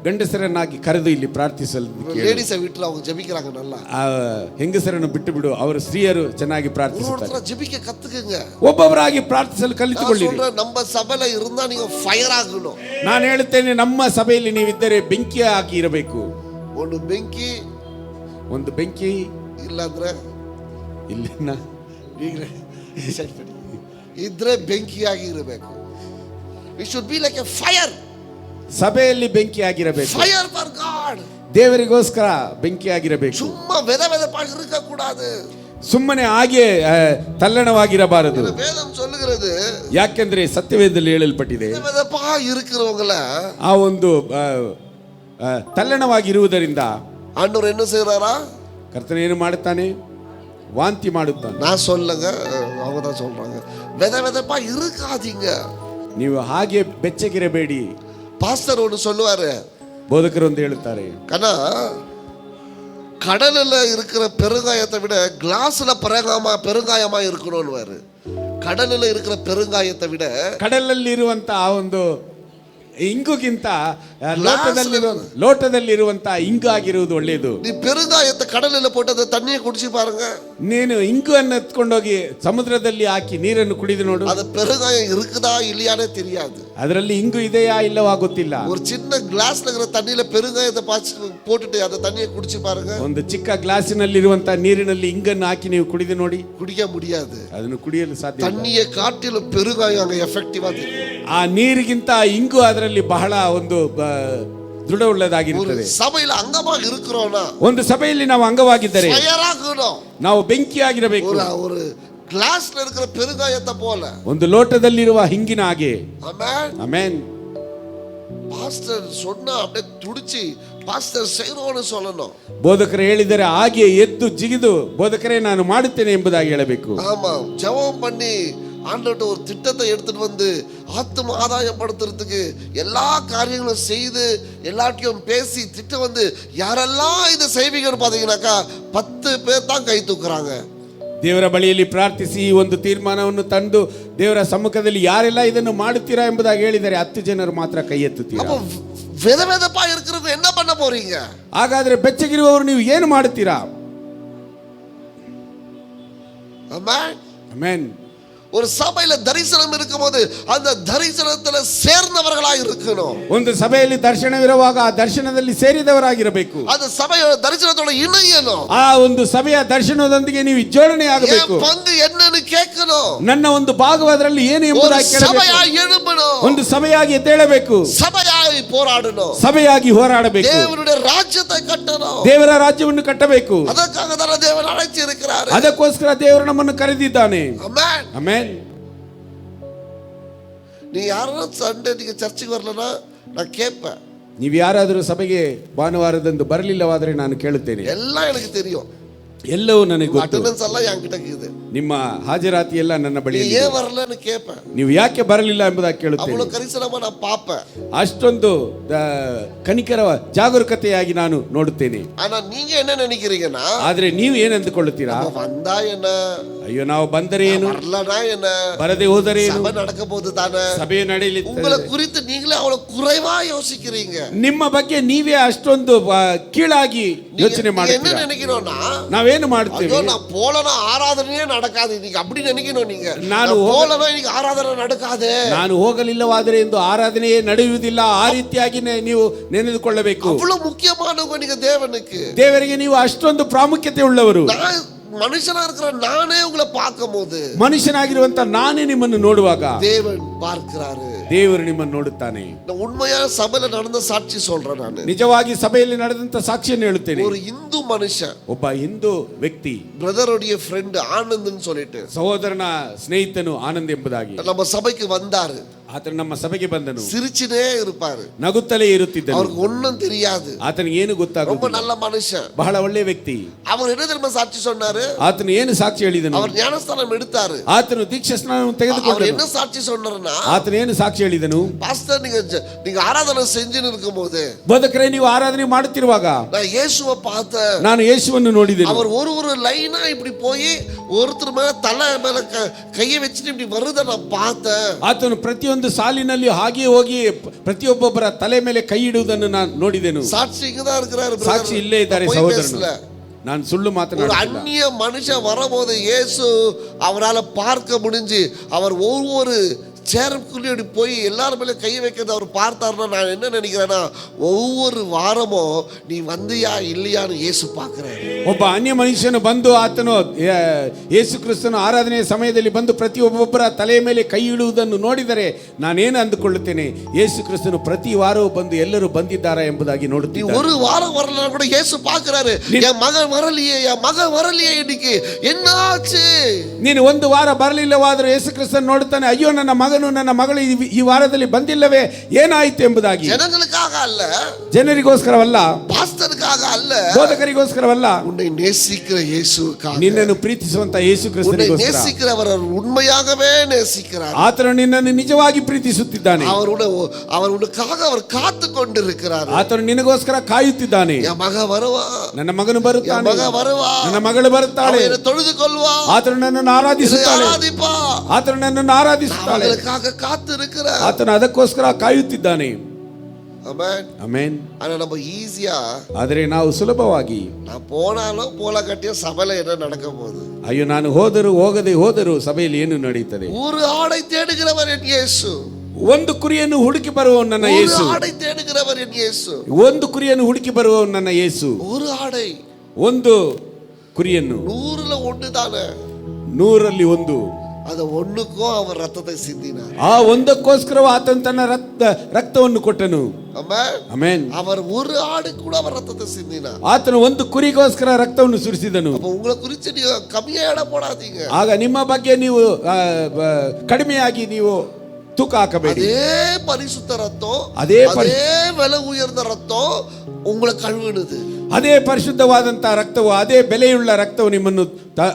ಗಂಡಸರನ್ನಾಗಿ ಕರೆದು ಇಲ್ಲಿ ಪ್ರಾರ್ಥಿಸಲು, ಲೇಡೀಸ್ வீட்ல அவங்க ஜெபிக்கறாங்க நல்லா, ಹೆಂಗಸರನ್ನು ಬಿಟ್ಟು ಬಿಡು, ಅವರು ಸ್ತ್ರೀಯರು ಚೆನ್ನಾಗಿ ಪ್ರಾರ್ಥಿಸುತ್ತಾರೆ. ஜெபிக்க கத்துக்குங்க, ಒಬ್ಬೊಬ್ಬರಾಗಿ ಪ್ರಾರ್ಥಿಸಲು ಕಲಿತುಕೊಳ್ಳಿ. நம்ம சபையில இருந்தா நீங்க ಫೈರ್ ಆಗணும். ನಾನು ಹೇಳುತ್ತೇನೆ, ನಮ್ಮ ಸಭೆಯಲ್ಲಿ ನೀವಿದ್ದರೆ ಬೆಂಕಿ ಆಗಿ ಇರಬೇಕು. ಒಂದು ಬೆಂಕಿ ಇಲ್ಲಾಂದ್ರೆ ಇಲ್ಲಿನ ಇದ್ರೆ ಬೆಂಕಿಯಾಗಿ ಇರಬೇಕು. We should be like A fire. ಸಭೆಯಲ್ಲಿ ಬೆಂಕಿ ಆಗಿರಬೇಕು. Fire for god. ದೇವರಿಗೋಸ್ಕರ ಬೆಂಕಿ ಆಗಿರಬೇಕು. ಸುಮ್ಮನೆ வெதவெதப்பாக இருக்க கூடாது. ಸುಮ್ಮನೆ ಹಾಗೆ ತಲ್ಲಣವಾಗಿರಬಾರದು. ವೇದಂ சொல்லுகிறது, ಯಾಕೆಂದ್ರೆ ಸತ್ಯವೇದದಲ್ಲಿ ಹೇಳಲ್ಪಟ್ಟಿದೆ, வெதவெதப்பா இருக்கிறவங்கள ಆ ಒಂದು ತಲ್ಲಣವಾಗಿರುವುದರಿಂದ ಆಂಡவர் என்ன செய்றாரா, ಕರ್ತನ ಏನು ಮಾಡುತ್ತಾನೆ, ವಾಂತಿ ಮಾಡುತ್ತಾನೆ. நான் சொல்லங்க, அவங்க தான் சொல்றாங்க, வெதவெதப்பா இருக்காதீங்க. ನೀವು ಹಾಗೆ ಬೆಚ್ಚಗಿರಬೇಡಿ. பாஸ்டர் ஒன்று சொல்லுவாரு, ಬೋಧಕರು ಒಂದು ಹೇಳುತ್ತಾರೆ, கண்ணா கடலில் இருக்கிற பெருங்காயத்தை விட கிளாஸ்ல பெருங்காயமா இருக்கணும்னு. கடலில் இருக்கிற பெருங்காயத்தை விட ಕಡಲಲ್ಲಿ ಇರುವಂತ ಆ ಒಂದು ಇಂಗುಗಿಂತ ಲೋಟದಲ್ಲಿರುವಂತ ಇಂಗು ಆಗಿರುವುದು ಒಳ್ಳೆಯದು. நீ பெருங்காயத்தை கடலில் போட்டு அந்த தண்ணியை குடிச்சு பாருங்க. ನೀನು ಇಂಗು ಅನ್ನು ಎತ್ಕೊಂಡೋಗಿ ಸಮುದ್ರದಲ್ಲಿ ಹಾಕಿ ನೀರನ್ನು ಕುಡಿದು ನೋಡು, ಅದು பெருங்காயம் இருக்குதா இல்லையானே தெரியாது. ಅದರಲ್ಲಿ ಇಂಗು ಇದೆಯಾ ಇಲ್ಲವಾ ಗೊತ್ತಿಲ್ಲ. ஒரு சின்ன கிளாஸ்ல இருக்கிற தண்ணியில பெருங்காயத்தை போட்டுட்டு அந்த தண்ணியை குடிச்சு பாருங்க. ಒಂದು ಚಿಕ್ಕ ಗ್ಲಾಸಿನಲ್ಲಿರುವಂತ ನೀರಿನಲ್ಲಿ ಇಂಗನ್ನು ಹಾಕಿ ನೀವು ಕುಡಿದು ನೋಡಿ, குடிக்க முடியாது. ಅದನ್ನು ಕುಡಿಯಲು ಸಾಧ್ಯ. தண்ணியை காட்டிலும் பெருங்காயம் அங்க எஃபெக்ಟಿவா தெரியும். ಆ ನೀರಿಗಿಂತ ಇಂಗು ಅದರಲ್ಲಿ ಬಹಳ ಒಂದು ದೃಢವುಳ್ಳದಾಗಿರುತ್ತದೆ. ಸಭೆಯಲ್ಲಿ ಅಂಗವಾಗಿ இருக்கிறோம்னா, ಒಂದು ಸಭೆಯಲ್ಲಿ ನಾವು ಅಂಗವಾಗಿದ್ದರೆ ನಾವು ಬೆಂಕಿಯಾಗಿರಬೇಕು. ஒரு கிளாஸ்ல இருக்கிற பெருங்காயத்தை போல, ಒಂದು ಲೋಟದಲ್ಲಿರುವ ಹಿಂಗಿನ ಹಾಗೆ. ಆಮೆನ್. ಆಮೆನ್. பாஸ்டர் சொன்னா அப்படியே துடிச்சு பாஸ்டர் செய்றோன்னு சொல்லணும். ಬೋಧಕರು ಹೇಳಿದರೆ ಹಾಗೆ ಎದ್ದು ಜಿಗಿದು ಬೋಧಕರೇ ನಾನು ಮಾಡುತ್ತೇನೆ ಎಂಬುದಾಗಿ ಹೇಳಬೇಕು. ஆமா, ஜெபம் பண்ணி ஆண்டவர்ட்ட ஒரு திட்டத்தை எடுத்துட்டு வந்து ஆத்தும ஆதாயப்படுத்துறதுக்கு எல்லா காரியங்களும் செய்து எல்லாத்தையும் பேசி திட்டம் வந்து யாரெல்லாம் இதை செய்வீங்கன்னு பார்த்தீங்கன்னாக்கா 10 பேர் தான் ಕೈ ತೂಕறாங்க. ದೇವರ ಬಳಿಯಲ್ಲಿ ಪ್ರಾರ್ಥಿಸಿ ಒಂದು ತೀರ್ಮಾನವನ್ನು ತಂದು ದೇವರ ಸಮ್ಮುಖದಲ್ಲಿ ಯಾರೆಲ್ಲ ಇದನ್ನು ಮಾಡುತ್ತೀರಾ ಎಂಬುದಾಗಿ ಹೇಳಿದರೆ 10 ಜನರು ಮಾತ್ರ ಕೈ ಎತ್ತುತ್ತೀರಾ. அப்ப வெதவெதப்பா இருக்கிறவங்க என்ன பண்ண போறீங்க? ಹಾಗಾದ್ರೆ ಬೆಚ್ಚಗಿರುವವರು ನೀವು ಏನು ಮಾಡುತ್ತೀರಾ? ஆமென். ಆಮೆನ್. ஒரு சபையில தரிசனம் இருக்கும்போது அந்த தரிசனத்துல சேர்ந்தவர்களாய் இருக்கணும். ಒಂದು ಸಭೆಯಲ್ಲಿ ದರ್ಶನವಿರುವಾಗ ಆ ದರ್ಶನದಲ್ಲಿ ಸೇರಿದವರಾಗಿರಬೇಕು. அந்த சபையோட தரிசனத்தோட இணையணும். ಆ ಒಂದು ಸಭೆಯ ದರ್ಶನದೊಂದಿಗೆ ನೀವು ಜೋಡಣೆಯಾಗಬೇಕು. பங்கு என்னன்னு கேட்கணும். ನನ್ನ ಒಂದು ಭಾಗವು ಅದರಲ್ಲಿ ಏನು ಎಂಬುದಾಗಿ ಕೇಳಬೇಕು. ಸಭೆಯಾಗಿ எழும்பணும். ಒಂದು ಸಭೆಯಾಗಿ ಎದ್ದೇಳಬೇಕು. ಸಭೆಯಾಗಿ போராடணும். ಸಭೆಯಾಗಿ ಹೋರಾಡಬೇಕು. தேவனுடைய ராஜ்யத்தை கட்டணும். ದೇವರ ರಾಜ್ಯವನ್ನು ಕಟ್ಟಬೇಕು. ಅದಕ್ಕಾக தான் தேவன் அழைச்சிருக்கிறார். ಅದಕ್ಕೋಸ್ಕರ ದೇವರು ನಮ್ಮನ್ನು ಕರೆದಿದ್ದಾನೆ. ಆಮೆನ್. ಆಮೆನ್. நீ யாரும் சண்டே நீங்க சர்ச்சுக்கு வரலனா நான் கேட்பேன். ನೀವು ಯಾರಾದರೂ ಸಭೆಗೆ ಭಾನುವಾರದಂದು ಬರಲಿಲ್ಲವಾದರೆ ನಾನು ಕೇಳುತ್ತೇನೆ. எல்லாம் எனக்கு தெரியும். ಎಲ್ಲವೂ ನನಗೆ ಗೊತ್ತು. ಅಟೆಂಡೆನ್ಸ್ ಎಲ್ಲ ಎನ್கிட்ட ಇದೆ. ನಿಮ್ಮ ಹಾಜರಾತಿ ಎಲ್ಲ ನನ್ನ ಬಳಿ ಇದೆ. ಏ வரலன்னு கேட்பேன். ನೀವು ಯಾಕೆ ಬರಲಿಲ್ಲ ಎಂಬುದಾಗಿ ಕೇಳುತ್ತೇನೆ. ಅವಳು ಕರಿಸಲಮ್ಮ ನಾನು ಪಾಪೆ. ಅಷ್ಟೊಂದು ಕನಿಕರ ಜಾಗರೂಕತೆಯಾಗಿ ನಾನು ನೋಡುತ್ತೇನೆ. ಆனா நீங்க என்ன நினைக்கிறீங்கன்னா ಆದ್ರೆ ನೀವು ಏನು ಅಂದುಕೊಳ್ಳುತ್ತೀರಾ? வந்தா என்ன, ಅಯ್ಯೋ ನಾವು ಬಂದರೆ ಏನು, வரலனா என்ன, ಬರದೆ ಹೋದರೆ ಏನು, ಸಭೆ நடக்க போகுது தானே, ಸಭೆ ನಡೆಯಲಿದೆ. உங்களை குறித்து நீங்களே அவ்வளவு குறைவா யோசிக்கிறீங்க. ನಿಮ್ಮ ಬಗ್ಗೆ ನೀವೇ ಅಷ್ಟೊಂದು ಕೀಳಾಗಿ ಯೋಚನೆ ಮಾಡ್ತೀರಾ. என்ன நினைக்கிறோம்னா ನಾವೇನು ಮಾಡ್ತೀವಿ? ಅಯ್ಯೋ ನಾ போலனா ಆರಾಧನೆಯೇ நடக்காது இன்னைக்கு அப்படி நினைக்கணும் நீங்க. ನಾನು போலனா இன்னைக்கு ಆರಾಧನೆ நடக்காது. ನಾನು ಹೋಗಲಿಲ್ಲವಾದರೆ ಎಂದು ಆರಾಧನೆಯೇ ನಡೆಯುವುದಿಲ್ಲ. ಆ ರೀತಿಯಾಗಿ ನೀವು ನೆನೆದುಕೊಳ್ಳಬೇಕು. ಅவ்வளவு ಮುಖ್ಯமானவங்க நீங்க தேவனுக்கு. ದೇವರಿಗೆ ನೀವು ಅಷ್ಟೊಂದು ಪ್ರಾಮುಖ್ಯತೆ ಉಳ್ಳವರು. ಮನುಷ್ಯನಾ இருக்கிற ನಾನೇ உங்களை பார்க்கும்போது, ಮನುಷ್ಯನಾಗಿರುವಂತ ನಾನೇ ನಿಮ್ಮನ್ನು ನೋಡುವಾಗ தேவன் பார்க்கிறாரு. ದೇವರು ನಿಮ್ಮನ್ನು ನೋಡುತ್ತಾನೆ. நான் உண்மையா சபையில நடந்த சாட்சி சொல்றேன். ನಾನು ನಿಜವಾಗಿ ಸಭೆಯಲ್ಲಿ ನಡೆದಂತ ಸಾಕ್ಷಿಯನ್ನು ಹೇಳುತ್ತೇನೆ. ஒரு இந்து மனுஷன், ಒಬ್ಬ ಹಿಂದೂ ವ್ಯಕ್ತಿ, பிரதருடைய ஃப்ரெண்ட் ஆனந்த்னு சொல்லிட்டு, ಸಹೋದರನ ಸ್ನೇಹಿತನು ಆನಂದ್ ಎಂಬುದಾಗಿ நம்ம சபைக்கு வந்தாரு. ಆತನು ನಮ್ಮ ಸಭೆಗೆ ಬಂದನು. சிரிச்சுனே இருப்பாரு, ನಗುತ್ತಲೇ ಇರುತ್ತಿದ್ದನು. அவருக்கு ஒண்ணும் தெரியாது. ಆತನಿಗೆ ಏನು ரொம்ப ಗೊತ್ತಾಗುತ್ತಿಲ್ಲ. நல்ல மனுஷன், ಬಹಳ ಒಳ್ಳೆ ವ್ಯಕ್ತಿ. அவர் என்ன தெரியுமா சாட்சி சொன்னாரு? ಆತನು ಏನು ಸಾಕ್ಷಿ ಹೇಳಿದನು? அவர் ஞானஸ்தானம் எடுத்தாரு. ಆತನು ದೀಕ್ಷಾ ಸ್ನಾನವನ್ನು அவர் ತೆಗೆದುಕೊಂಡನು. என்ன சாட்சி சொன்னாருன்னா, ಆತನು ಏನು ಸಾಕ್ಷಿ ಹೇಳಿದನು? பாஸ்டர் நீங்க ஆராதனை செஞ்சுன்னு இருக்கும்போது, ಬೋಧಕರೇ ನೀವು ಆರಾಧನೆ ಮಾಡುತ್ತಿರುವಾಗ நான் இயேசுவை பார்த்தேன். ನಾನು ಯೇಸುವನ್ನು ನೋಡಿದೆನು. அவர் ஒரு லைனா இப்படி போய் ஒருத்தர் மேல தலை மேல கையை வச்சுட்டு இப்படி வருத நான் பார்த்தேன். ಆತನು ಪ್ರತಿಯೊಂದು ಸಾಲಿನಲ್ಲಿ ಹಾಗೆ ಹೋಗಿ ಪ್ರತಿಯೊಬ್ಬೊಬ್ಬರ ತಲೆ ಮೇಲೆ ಕೈ ಇಡುವುದನ್ನು ನಾನು ನೋಡಿದೆನು. சாட்சி இங்கதான் இருக்கிறாரு. ಸಾಕ್ಷಿ ಇಲ್ಲೇ ಇದ್ದಾರೆ ಸಹೋದರನು. ನಾನು ಸುಳ್ಳು ஒரு ಮಾತನಾಡುತ್ತಿಲ್ಲ. அந்நிய மனுஷன் வரும்போது இயேசு அவரால் பார்க்க முடிஞ்சு அவர் ஒவ்வொரு சேருக்குள்ளே போய் எல்லாரும் மேலே கை வைக்கிறது அவர் பார்த்தாருன்னா, நான் என்ன நினைக்கிறேன்னா, ஒவ்வொரு வாரமும் நீ வந்தியா இல்லையான்னு இயேசு பார்க்கிறாரு. ಒಬ್ಬ ಅನ್ಯ ಮನುಷ್ಯನು ಬಂದು ಆತನು ಯೇಸು ಕ್ರಿಸ್ತನ ಆರಾಧನೆಯ ಸಮಯದಲ್ಲಿ ಬಂದು ಪ್ರತಿಯೊಬ್ಬೊಬ್ಬರ ತಲೆಯ ಮೇಲೆ ಕೈ ಇಡುವುದನ್ನು ನೋಡಿದರೆ ನಾನೇನು ಅಂದುಕೊಳ್ಳುತ್ತೇನೆ, ಯೇಸು ಕ್ರಿಸ್ತನು ಪ್ರತಿ ವಾರವೂ ಬಂದು ಎಲ್ಲರೂ ಬಂದಿದ್ದಾರಾ ಎಂಬುದಾಗಿ ನೋಡುತ್ತೀನಿ. ஒரு வாரம் வரலன்னா கூட இயேசு பார்க்கிறாரு. என் மகன் வரலையே, என் மகன் வரலையே, இன்னைக்கு என்னாச்சு? ನೀನು ಒಂದು ವಾರ ಬರಲಿಲ್ಲವಾದರೂ ಯೇಸು ಕ್ರಿಸ್ತನ್ ನೋಡುತ್ತಾನೆ, ಅಯ್ಯೋ ನನ್ನ ಮಗನು ನನ್ನ ಮಗಳು ಈ ವಾರದಲ್ಲಿ ಬಂದಿಲ್ಲವೇ, ಏನಾಯಿತು ಎಂಬುದಾಗಿ. ಜನಗಳಿಗಾಗ ಅಲ್ಲ, ಜನರಿಗೋಸ್ಕರವಲ್ಲ, ಪಾಸ್ಟರ್ಗಾಗ ಅಲ್ಲ, ಬೋಧಕರಿಗೋಸ್ಕರವಲ್ಲ, உன்னை நேசிக்கிற இயேசுவுக்காக, ನಿನ್ನನ್ನು ಪ್ರೀತಿಸುವಂತ ಯೇಸು ಕ್ರಿಸ್ತನಿಗೋಸ್ಕರ. நேசிக்கிறவர் உண்மையாகவே நேசிக்கிறார். ಆತನು ನಿನ್ನನ್ನು ನಿಜವಾಗಿ ಪ್ರೀತಿಸುತ್ತಿದ್ದಾನೆ. அவருக்காக அவர் காத்து கொண்டிருக்கிறார். ಆತನು ನಿನಗೋಸ್ಕರ ಕಾಯುತ್ತಿದ್ದಾನೆ. என் மகன் வருவா, ನನ್ನ ಮಗನು ಬರುತ್ತಾನೆ, மகன் வருவா, ನನ್ನ ಮಗಳು ಬರುತ್ತಾಳೆ, அவனை தொழுது கொள்வா, ಆತನು ನನ್ನನ್ನು ಆರಾಧಿಸುತ್ತಾಳೆ, ஆராதிப்பா, ಆತನು ನನ್ನನ್ನು ಆರಾಧಿಸುತ್ತಾಳೆ. அவர்களுக்காக காத்து இருக்கிறார். ಆತನು ಅದಕ್ಕೋಸ್ಕರ ಕಾಯುತ್ತಿದ್ದಾನೆ. ஆமென். ಆಮೆನ್. ஆனா நம்ம ஈஸியா, ಆದರೆ ನಾವು ಸುಲಭವಾಗಿ நான் போனாலும் போல கட்டிய சபையில என்ன நடக்க போகுது, ಅಯ್ಯೋ ನಾನು ಹೋದರೂ ಹೋಗದೆ ಹೋದರೂ ಸಭೆಯಲ್ಲಿ ಏನು ನಡೆಯುತ್ತದೆ? ஒரு ஆடை தேடுகிறவர் என் இயேசு, ಒಂದು ಕುರಿಯನ್ನು ಹುಡುಕಿ ಬರುವವನು ನನ್ನ ಯೇಸು. ஒரு ஆடை தேடுகிறவர் என் இயேசு, ಒಂದು ಕುರಿಯನ್ನು ಹುಡುಕಿ ಬರುವವನು ನನ್ನ ಯೇಸು. ஒரு ஆடை, ಒಂದು ಕುರಿಯನ್ನು 100ல 1 தானே, 100ರಲ್ಲಿ 1, ಅದು ಒಂದಕ್ಕೂ அவர் ರಕ್ತத்தை ಸಿಂದಿನಾர். ಆ ಒಂದಕ್ಕೋಸ್ಕರ ಆತನು ತನ್ನ ರಕ್ತವನ್ನು ಕೊಟ್ಟನು. ಆಮೆನ್. அவர் ஒரு ஆடு கூட அவர் ரத்தத்தை சிந்தினார். ಆತನು ಒಂದು ಕುರಿಗೋಸ್ಕರ ರಕ್ತವನ್ನು ಸುರಿಸಿದನು. அப்ப உங்களை குறித்து நீங்க கம்மியா எடை போடாதீங்க. ಆಗ ನಿಮ್ಮ ಬಗ್ಗೆ ನೀವು ಕಡಿಮೆಯಾಗಿ ನೀವು ತೂಕ ಹಾಕಬೇಡಿ. அதே பரிசுத்த ரத்தம், அதே விலை உயர்ந்த ரத்தம் உங்களை கழுவுனது. ಅದೇ ಪರಿಶುದ್ಧವಾದಂತಹ ರಕ್ತವು, ಅದೇ ಬೆಲೆಯುಳ್ಳ ರಕ್ತವು ನಿಮ್ಮನ್ನು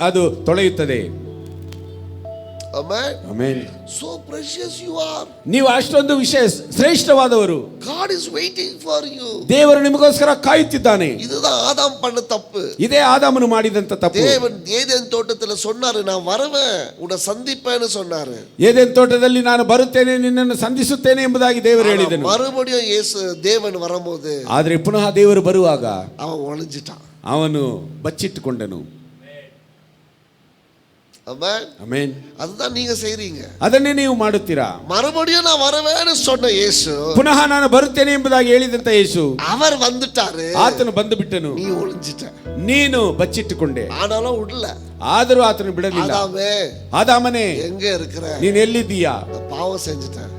ಅದು ತೊಳೆಯುತ್ತದೆ. Amen. Amen. So precious you are. ನೀವು ಅಷ್ಟೊಂದು ಶ್ರೇಷ್ಠವಾದವರು. God is waiting for you. ದೇವರು ನಿಮಗೋಸ್ಕರ ಕಾಯುತ್ತಿದ್ದಾನೆ. இதுதான் ஆதாம் பண்ண தப்பு. ಇದೇ ಆದಾಮನು ಮಾಡಿದಂತ ತಪ್ಪು. தேவன் ஏதேன் தோட்டத்துல சொன்னாரு, நான் வருவேன் உன்னை சந்திப்பேன்னு சொன்னாரு. ಏದೆನ್ ತೋಟದಲ್ಲಿ ನಾನು ಬರುತ್ತೇನೆ, ನಿನ್ನನ್ನು ಸಂಧಿಸುತ್ತೇನೆ ಎಂಬುದಾಗಿ ದೇವರು ಹೇಳಿದನು. மறுபடியும் தேவன் வரும்போது ಆದರೆ ಪುನಃ ದೇವರು ಬರುವಾಗ அவன் ஒளிஞ்சிட்டான். ಅವನು ಬಚ್ಚಿಟ್ಟುಕೊಂಡನು. ಆಮೆನ್. அதுதான் நீங்க செய்றீங்க. ಅದನ್ನೇ ನೀವು ಮಾಡುತ್ತೀರಾ. மறுபடியும் நான் வருவேன்னு சொன்ன இயேசு ಪುನಃ ನಾನು ಬರುತ್ತೇನೆ ಎಂಬುದಾಗಿ ಹೇಳಿದಂತ ಯೇಸು அவர் வந்துட்டாரு. ಆತನು ಬಂದು ಬಿಟ್ಟನು. நீ ஒளிஞ்சிட்ட. ನೀನು ಬಚ್ಚಿಟ್ಟುಕೊಂಡೆ. ஆனாலும் விடல. ಆದರೂ ಆತನು ಬಿಡಲಿಲ್ಲ. ಆದಾಮನೇ எங்க இருக்கிற? ನೀನು ಎಲ್ಲಿದ್ದೀಯಾ? பாவம் செஞ்சுட்டேன்,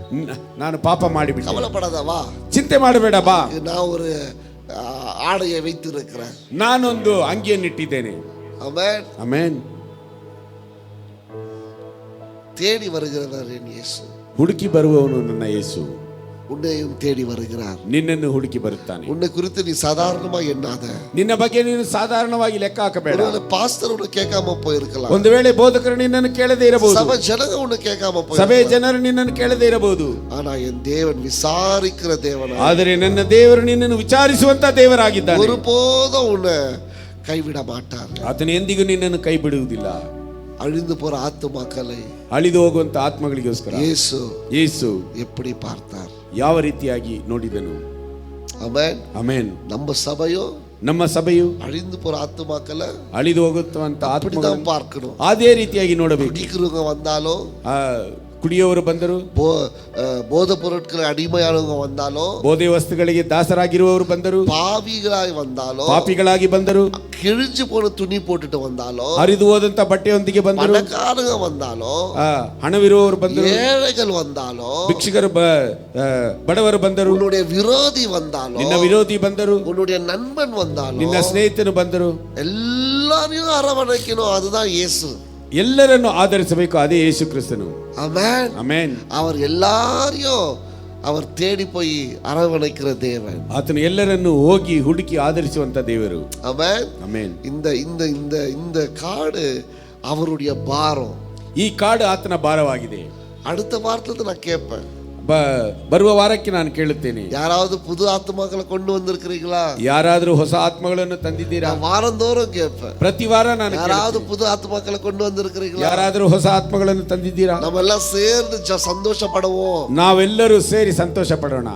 ನಾನು ಪಾಪ ಮಾಡಿಬಿಟ್ಟೆ. கவலைப்படாத, வா, ಚಿಂತೆ ಮಾಡಬೇಡ, ಬಾ, நான் ஒரு ஆடையை வைத்து இருக்கிறேன், ನಾನೊಂದು ಅಂಗಿಯನ್ನಿಟ್ಟಿದ್ದೇನೆ. ஆமென். ಆಮೆನ್. தேடி வருகிறவர் என் இயேசு. ಹುಡುಕಿ ಬರುವವನು ನನ್ನ ಯೇಸು. உன்னையும் தேடி வருகிறார். ನಿನ್ನನ್ನು ಹುಡುಕಿ ಬರುತ್ತಾನೆ. உன்னை குறித்து நீ சாதாரணமாக எண்ணாத. ನಿನ್ನ ಬಗ್ಗೆ ನೀನು ಸಾಧಾರಣವಾಗಿ ಲೆಕ್ಕ ಹಾಕಬೇಡ. பாஸ்டர் உன்னை கேட்காம போயிருக்கலாம். ಒಂದು ವೇಳೆ ಬೋಧಕರು ನಿನ್ನನ್ನು ಕೇಳದೇ ಇರಬಹುದು. சபை ஜனங்க உன்னை கேட்காம போயிருக்கலாம். ಸಭೆ ಜನರು ನಿನ್ನನ್ನು ಕೇಳದೇ ಇರಬಹುದು. ஆனா என் தேவன் விசாரிக்கிற தேவன். ಆದರೆ ನನ್ನ ದೇವರು ನಿನ್ನನ್ನು ವಿಚಾರಿಸುವಂತ ದೇವರಾಗಿದ್ದಾನೆ. ஒருபோதும் உன்னை கைவிட மாட்டார். ಆತನು ಎಂದಿಗೂ ನಿನ್ನನ್ನು ಕೈ ಬಿಡುವುದಿಲ್ಲ. அழிந்து போற ஆத்துமாக்களை, ಅಳಿದು ಹೋಗುವಂತ ಆತ್ಮಗಳಿಗೋಸ್ಕರ ಯೇಸು எப்படி பார்த்தார், ಯಾವ ರೀತಿಯಾಗಿ ನೋಡಿದನು. ಆಮೆನ್. ಆಮೆನ್. ನಮ್ಮ ಸಭೆಯು ಅಳಿದು போற ஆத்துமாக்களை ಅಳಿದು ಹೋಗುವಂತ ಆತ್ಮಗಳನ್ನು பார்க்கணும். ಅದೇ ರೀತಿಯಾಗಿ ನೋಡಬೇಕು. குடிக்கிறவங்க வந்தாலும், ಕುಡಿಯೋರು ಬಂದರು, போதை பொருட்களை அடிமையானவங்க வந்தாலும், ಬೋಧೆ ವಸ್ತುಗಳಿಗೆ ದಾಸರಾಗಿರುವವರು ಬಂದರು, பாவிகளாய் வந்தாலும், ಪಾಪಿಗಳಾಗಿ ಬಂದರು, கிழிஞ்சு போன துணಿ போட்டுட்டு வந்தாலும், ಹರಿದು ಹೋದಂತ ಬಟ್ಟೆಯೊಂದಿಗೆ ಬಂದರು, பணக்காரங்க வந்தாலும், ಹಣವಿರುವವರು ಬಂದರು, ஏழைகள் வந்தாலும், ಭಿಕ್ಷುಕರು ಬಡವರು ಬಂದರು, உன்னுடைய விரோதி வந்தாலும், ನಿನ್ನ ವಿರೋಧಿ ಬಂದರು, உன்னுடைய நண்பன் வந்தாலும், ನಿನ್ನ ಸ್ನೇಹಿತರು ಬಂದರು, எல்லாரையும் அரவணைக்கணும். அதுதான் இயேசு. ಎಲ್ಲರನ್ನು ಆಧರಿಸಬೇಕು, ಅದೇ ಯೇಸು ಕ್ರಿಸ್ತನು. ஆமென். ಆಮೆನ್. அவர் எல்லாரையும் அவர் தேடி போய் அரவணைக்கிற தேவன். ಆತನು ಎಲ್ಲರನ್ನು ಹೋಗಿ ಹುಡುಕಿ ಆಧರಿಸುವಂತ ದೇವರು. ஆமென். ಆಮೆನ್. இந்த இந்த இந்த இந்த காடு அவருடைய பாரம். ಈ ಕಾಡು ಆತನ ಭಾರವಾಗಿದೆ. அடுத்த வாரத்துல நான் கேட்பேன், ಬರುವ ವಾರಕ್ಕೆ ನಾನು ಕೇಳುತ್ತೇನೆ, யாராவது புது ஆத்மாக்களை கொண்டு வந்திருக்கிறீங்களா? ಯಾರಾದರೂ ಹೊಸ ಆತ್ಮಗಳನ್ನು ತಂದಿದ್ದೀರಾ? வாரந்தோறும் கேட்பேன். ಪ್ರತಿ ವಾರ ನಾನು யாராவது புது ஆத்மாக்களை கொண்டு வந்திருக்கிறீங்களா? ಯಾರಾದರೂ ಹೊಸ ಆತ್ಮಗಳನ್ನು ತಂದಿದ್ದೀರಾ? நம்ம எல்லாம் சேர்ந்து சந்தோஷப்படுவோம். ನಾವೆಲ್ಲರೂ ಸೇರಿ ಸಂತೋಷ ಪಡೋಣ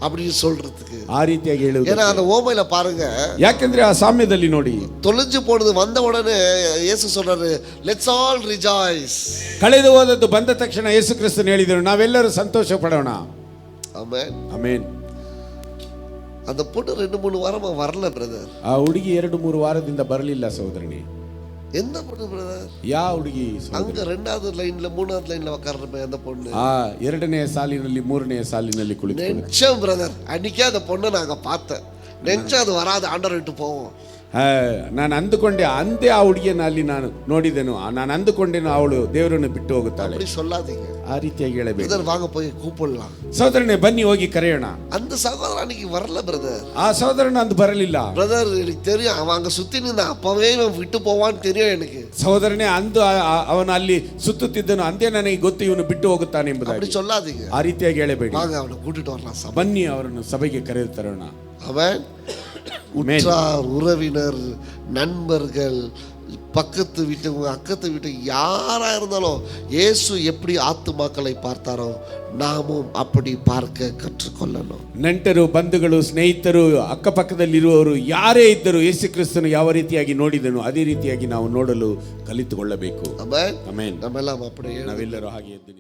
அப்படின்னு சொல்றதுக்கு. ಆ ರೀತಿಯಾಗಿ ಹೇಳುವುದು. ஏன்னா அந்த ஓமையில பாருங்க, ಯಾಕೆಂದ್ರೆ ಆ ಸಾಮ್ಯದಲ್ಲಿ ನೋಡಿ, தொலைஞ்சு போனது வந்த உடனே இயேசு சொல்றாரு, லெட்ஸ் ஆல் ரிஜாய்ஸ். ಕಳೆದು ಹೋದದ್ದು ಬಂದ ತಕ್ಷಣ ಯೇಸು ಕ್ರಿಸ್ತನು ಹೇಳಿದರು, ನಾವೆಲ್ಲರೂ ಸಂತೋಷ ಪಡೋಣ. ಆಮೆನ್. ಆಮೆನ್. அந்த பொண்ணு 2-3 வாரமா வரல பிரதர். ಆ ಹುಡುಗಿ 2-3 ವಾರದಿಂದ ಬರಲಿಲ್ಲ ಸಹೋದರನಿ. எந்த பொண்ணு பிரதர்? ಯಾವ ಹುಡುಗಿ? அங்க 2வது லைன்ல 3வது லைன்ல உட்கார்றப்ப அந்த பொண்ணு. 2ನೇ ಸಾಲಿನಲ್ಲಿ 3ನೇ ಸಾಲಿನಲ್ಲಿ ಕುಳಿತುಕೊಂಡು. நிச்சயம் பிரதர், அன்னைக்கே அந்த பொண்ணை நாங்க பார்த்தேன். நிச்சயம் அது வராது, ஆண்டவர் விட்டு போவோம். ನಾನು ಅಂದುಕೊಂಡೆ, ಅಂದೇ ಆ ಹುಡುಗಿಯನ್ನು ಅಲ್ಲಿ ನಾನು ನೋಡಿದೆನು, ನಾನು ಅಂದುಕೊಂಡೇನು ಅವಳು ದೇವರನ್ನು ಬಿಟ್ಟು ಹೋಗುತ್ತಾಳೆ. அப்படி சொல்லாதீங்க. ಆ ರೀತಿಯಾಗಿ ಹೇಳಬೇಕು. பிரதர் வாங்க போய் கூப்பிடலாம். ಸಹೋದರನೇ ಬನ್ನಿ ಹೋಗಿ ಕರೆಯೋಣ. அந்த சகோதரன் அன்னைக்கு வரல பிரதர். ಆ ಸಹೋದರನ ಅಂದು ಬರಲಿಲ್ಲ. பிரதர் எனக்கு தெரியும், அவன் அங்க சுத்தி நின்னா அப்பவே இவன் விட்டு போவான்னு தெரியும் எனக்கு. ಸಹೋದರನೇ ಅಂದು ಅವನು ಅಲ್ಲಿ ಸುತ್ತುತ್ತಿದ್ದನು, ಅಂದೇ ನನಗೆ ಗೊತ್ತು ಇವನು ಬಿಟ್ಟು ಹೋಗುತ್ತಾನೆ ಎಂಬುದಾಗಿ. அப்படி சொல்லாதீங்க. ಆ ರೀತಿಯಾಗಿ ಹೇಳಬೇಡಿ. வாங்க அவனை கூட்டிட்டு வரலாம். ಬನ್ನಿ ಅವರನ್ನು ಸಭೆಗೆ ಕರೆದು ತರೋಣ. அவன் உற்றார், உறவினர், நண்பர்கள், பக்கத்து வீட்டு, அக்கத்து வீட்டு, யாரா இருந்தாலும் இயேசு எப்படி ஆத்துமாக்களை பார்த்தாரோ நாமும் அப்படி பார்க்க கற்றுக்கொள்ளணும். ನೆಂಟರು, ಬಂಧುಗಳು, ಸ್ನೇಹಿತರು, ಅಕ್ಕಪಕ್ಕದಲ್ಲಿರುವವರು ಯಾರೇ ಇದ್ದರೂ ಯೇಸು ಕ್ರಿಸ್ತನು ಯಾವ ರೀತಿಯಾಗಿ ನೋಡಿದನು ಅದೇ ರೀತಿಯಾಗಿ ನಾವು ನೋಡಲು ಕಲಿತುಕೊಳ್ಳಬೇಕು. ಆಮೆನ್. ಆಮೆನ್. ನಮ್ಮೆಲ್ಲ அப்படியே ನಾವೆಲ್ಲರೂ ಹಾಗೆ ಎದ್ದು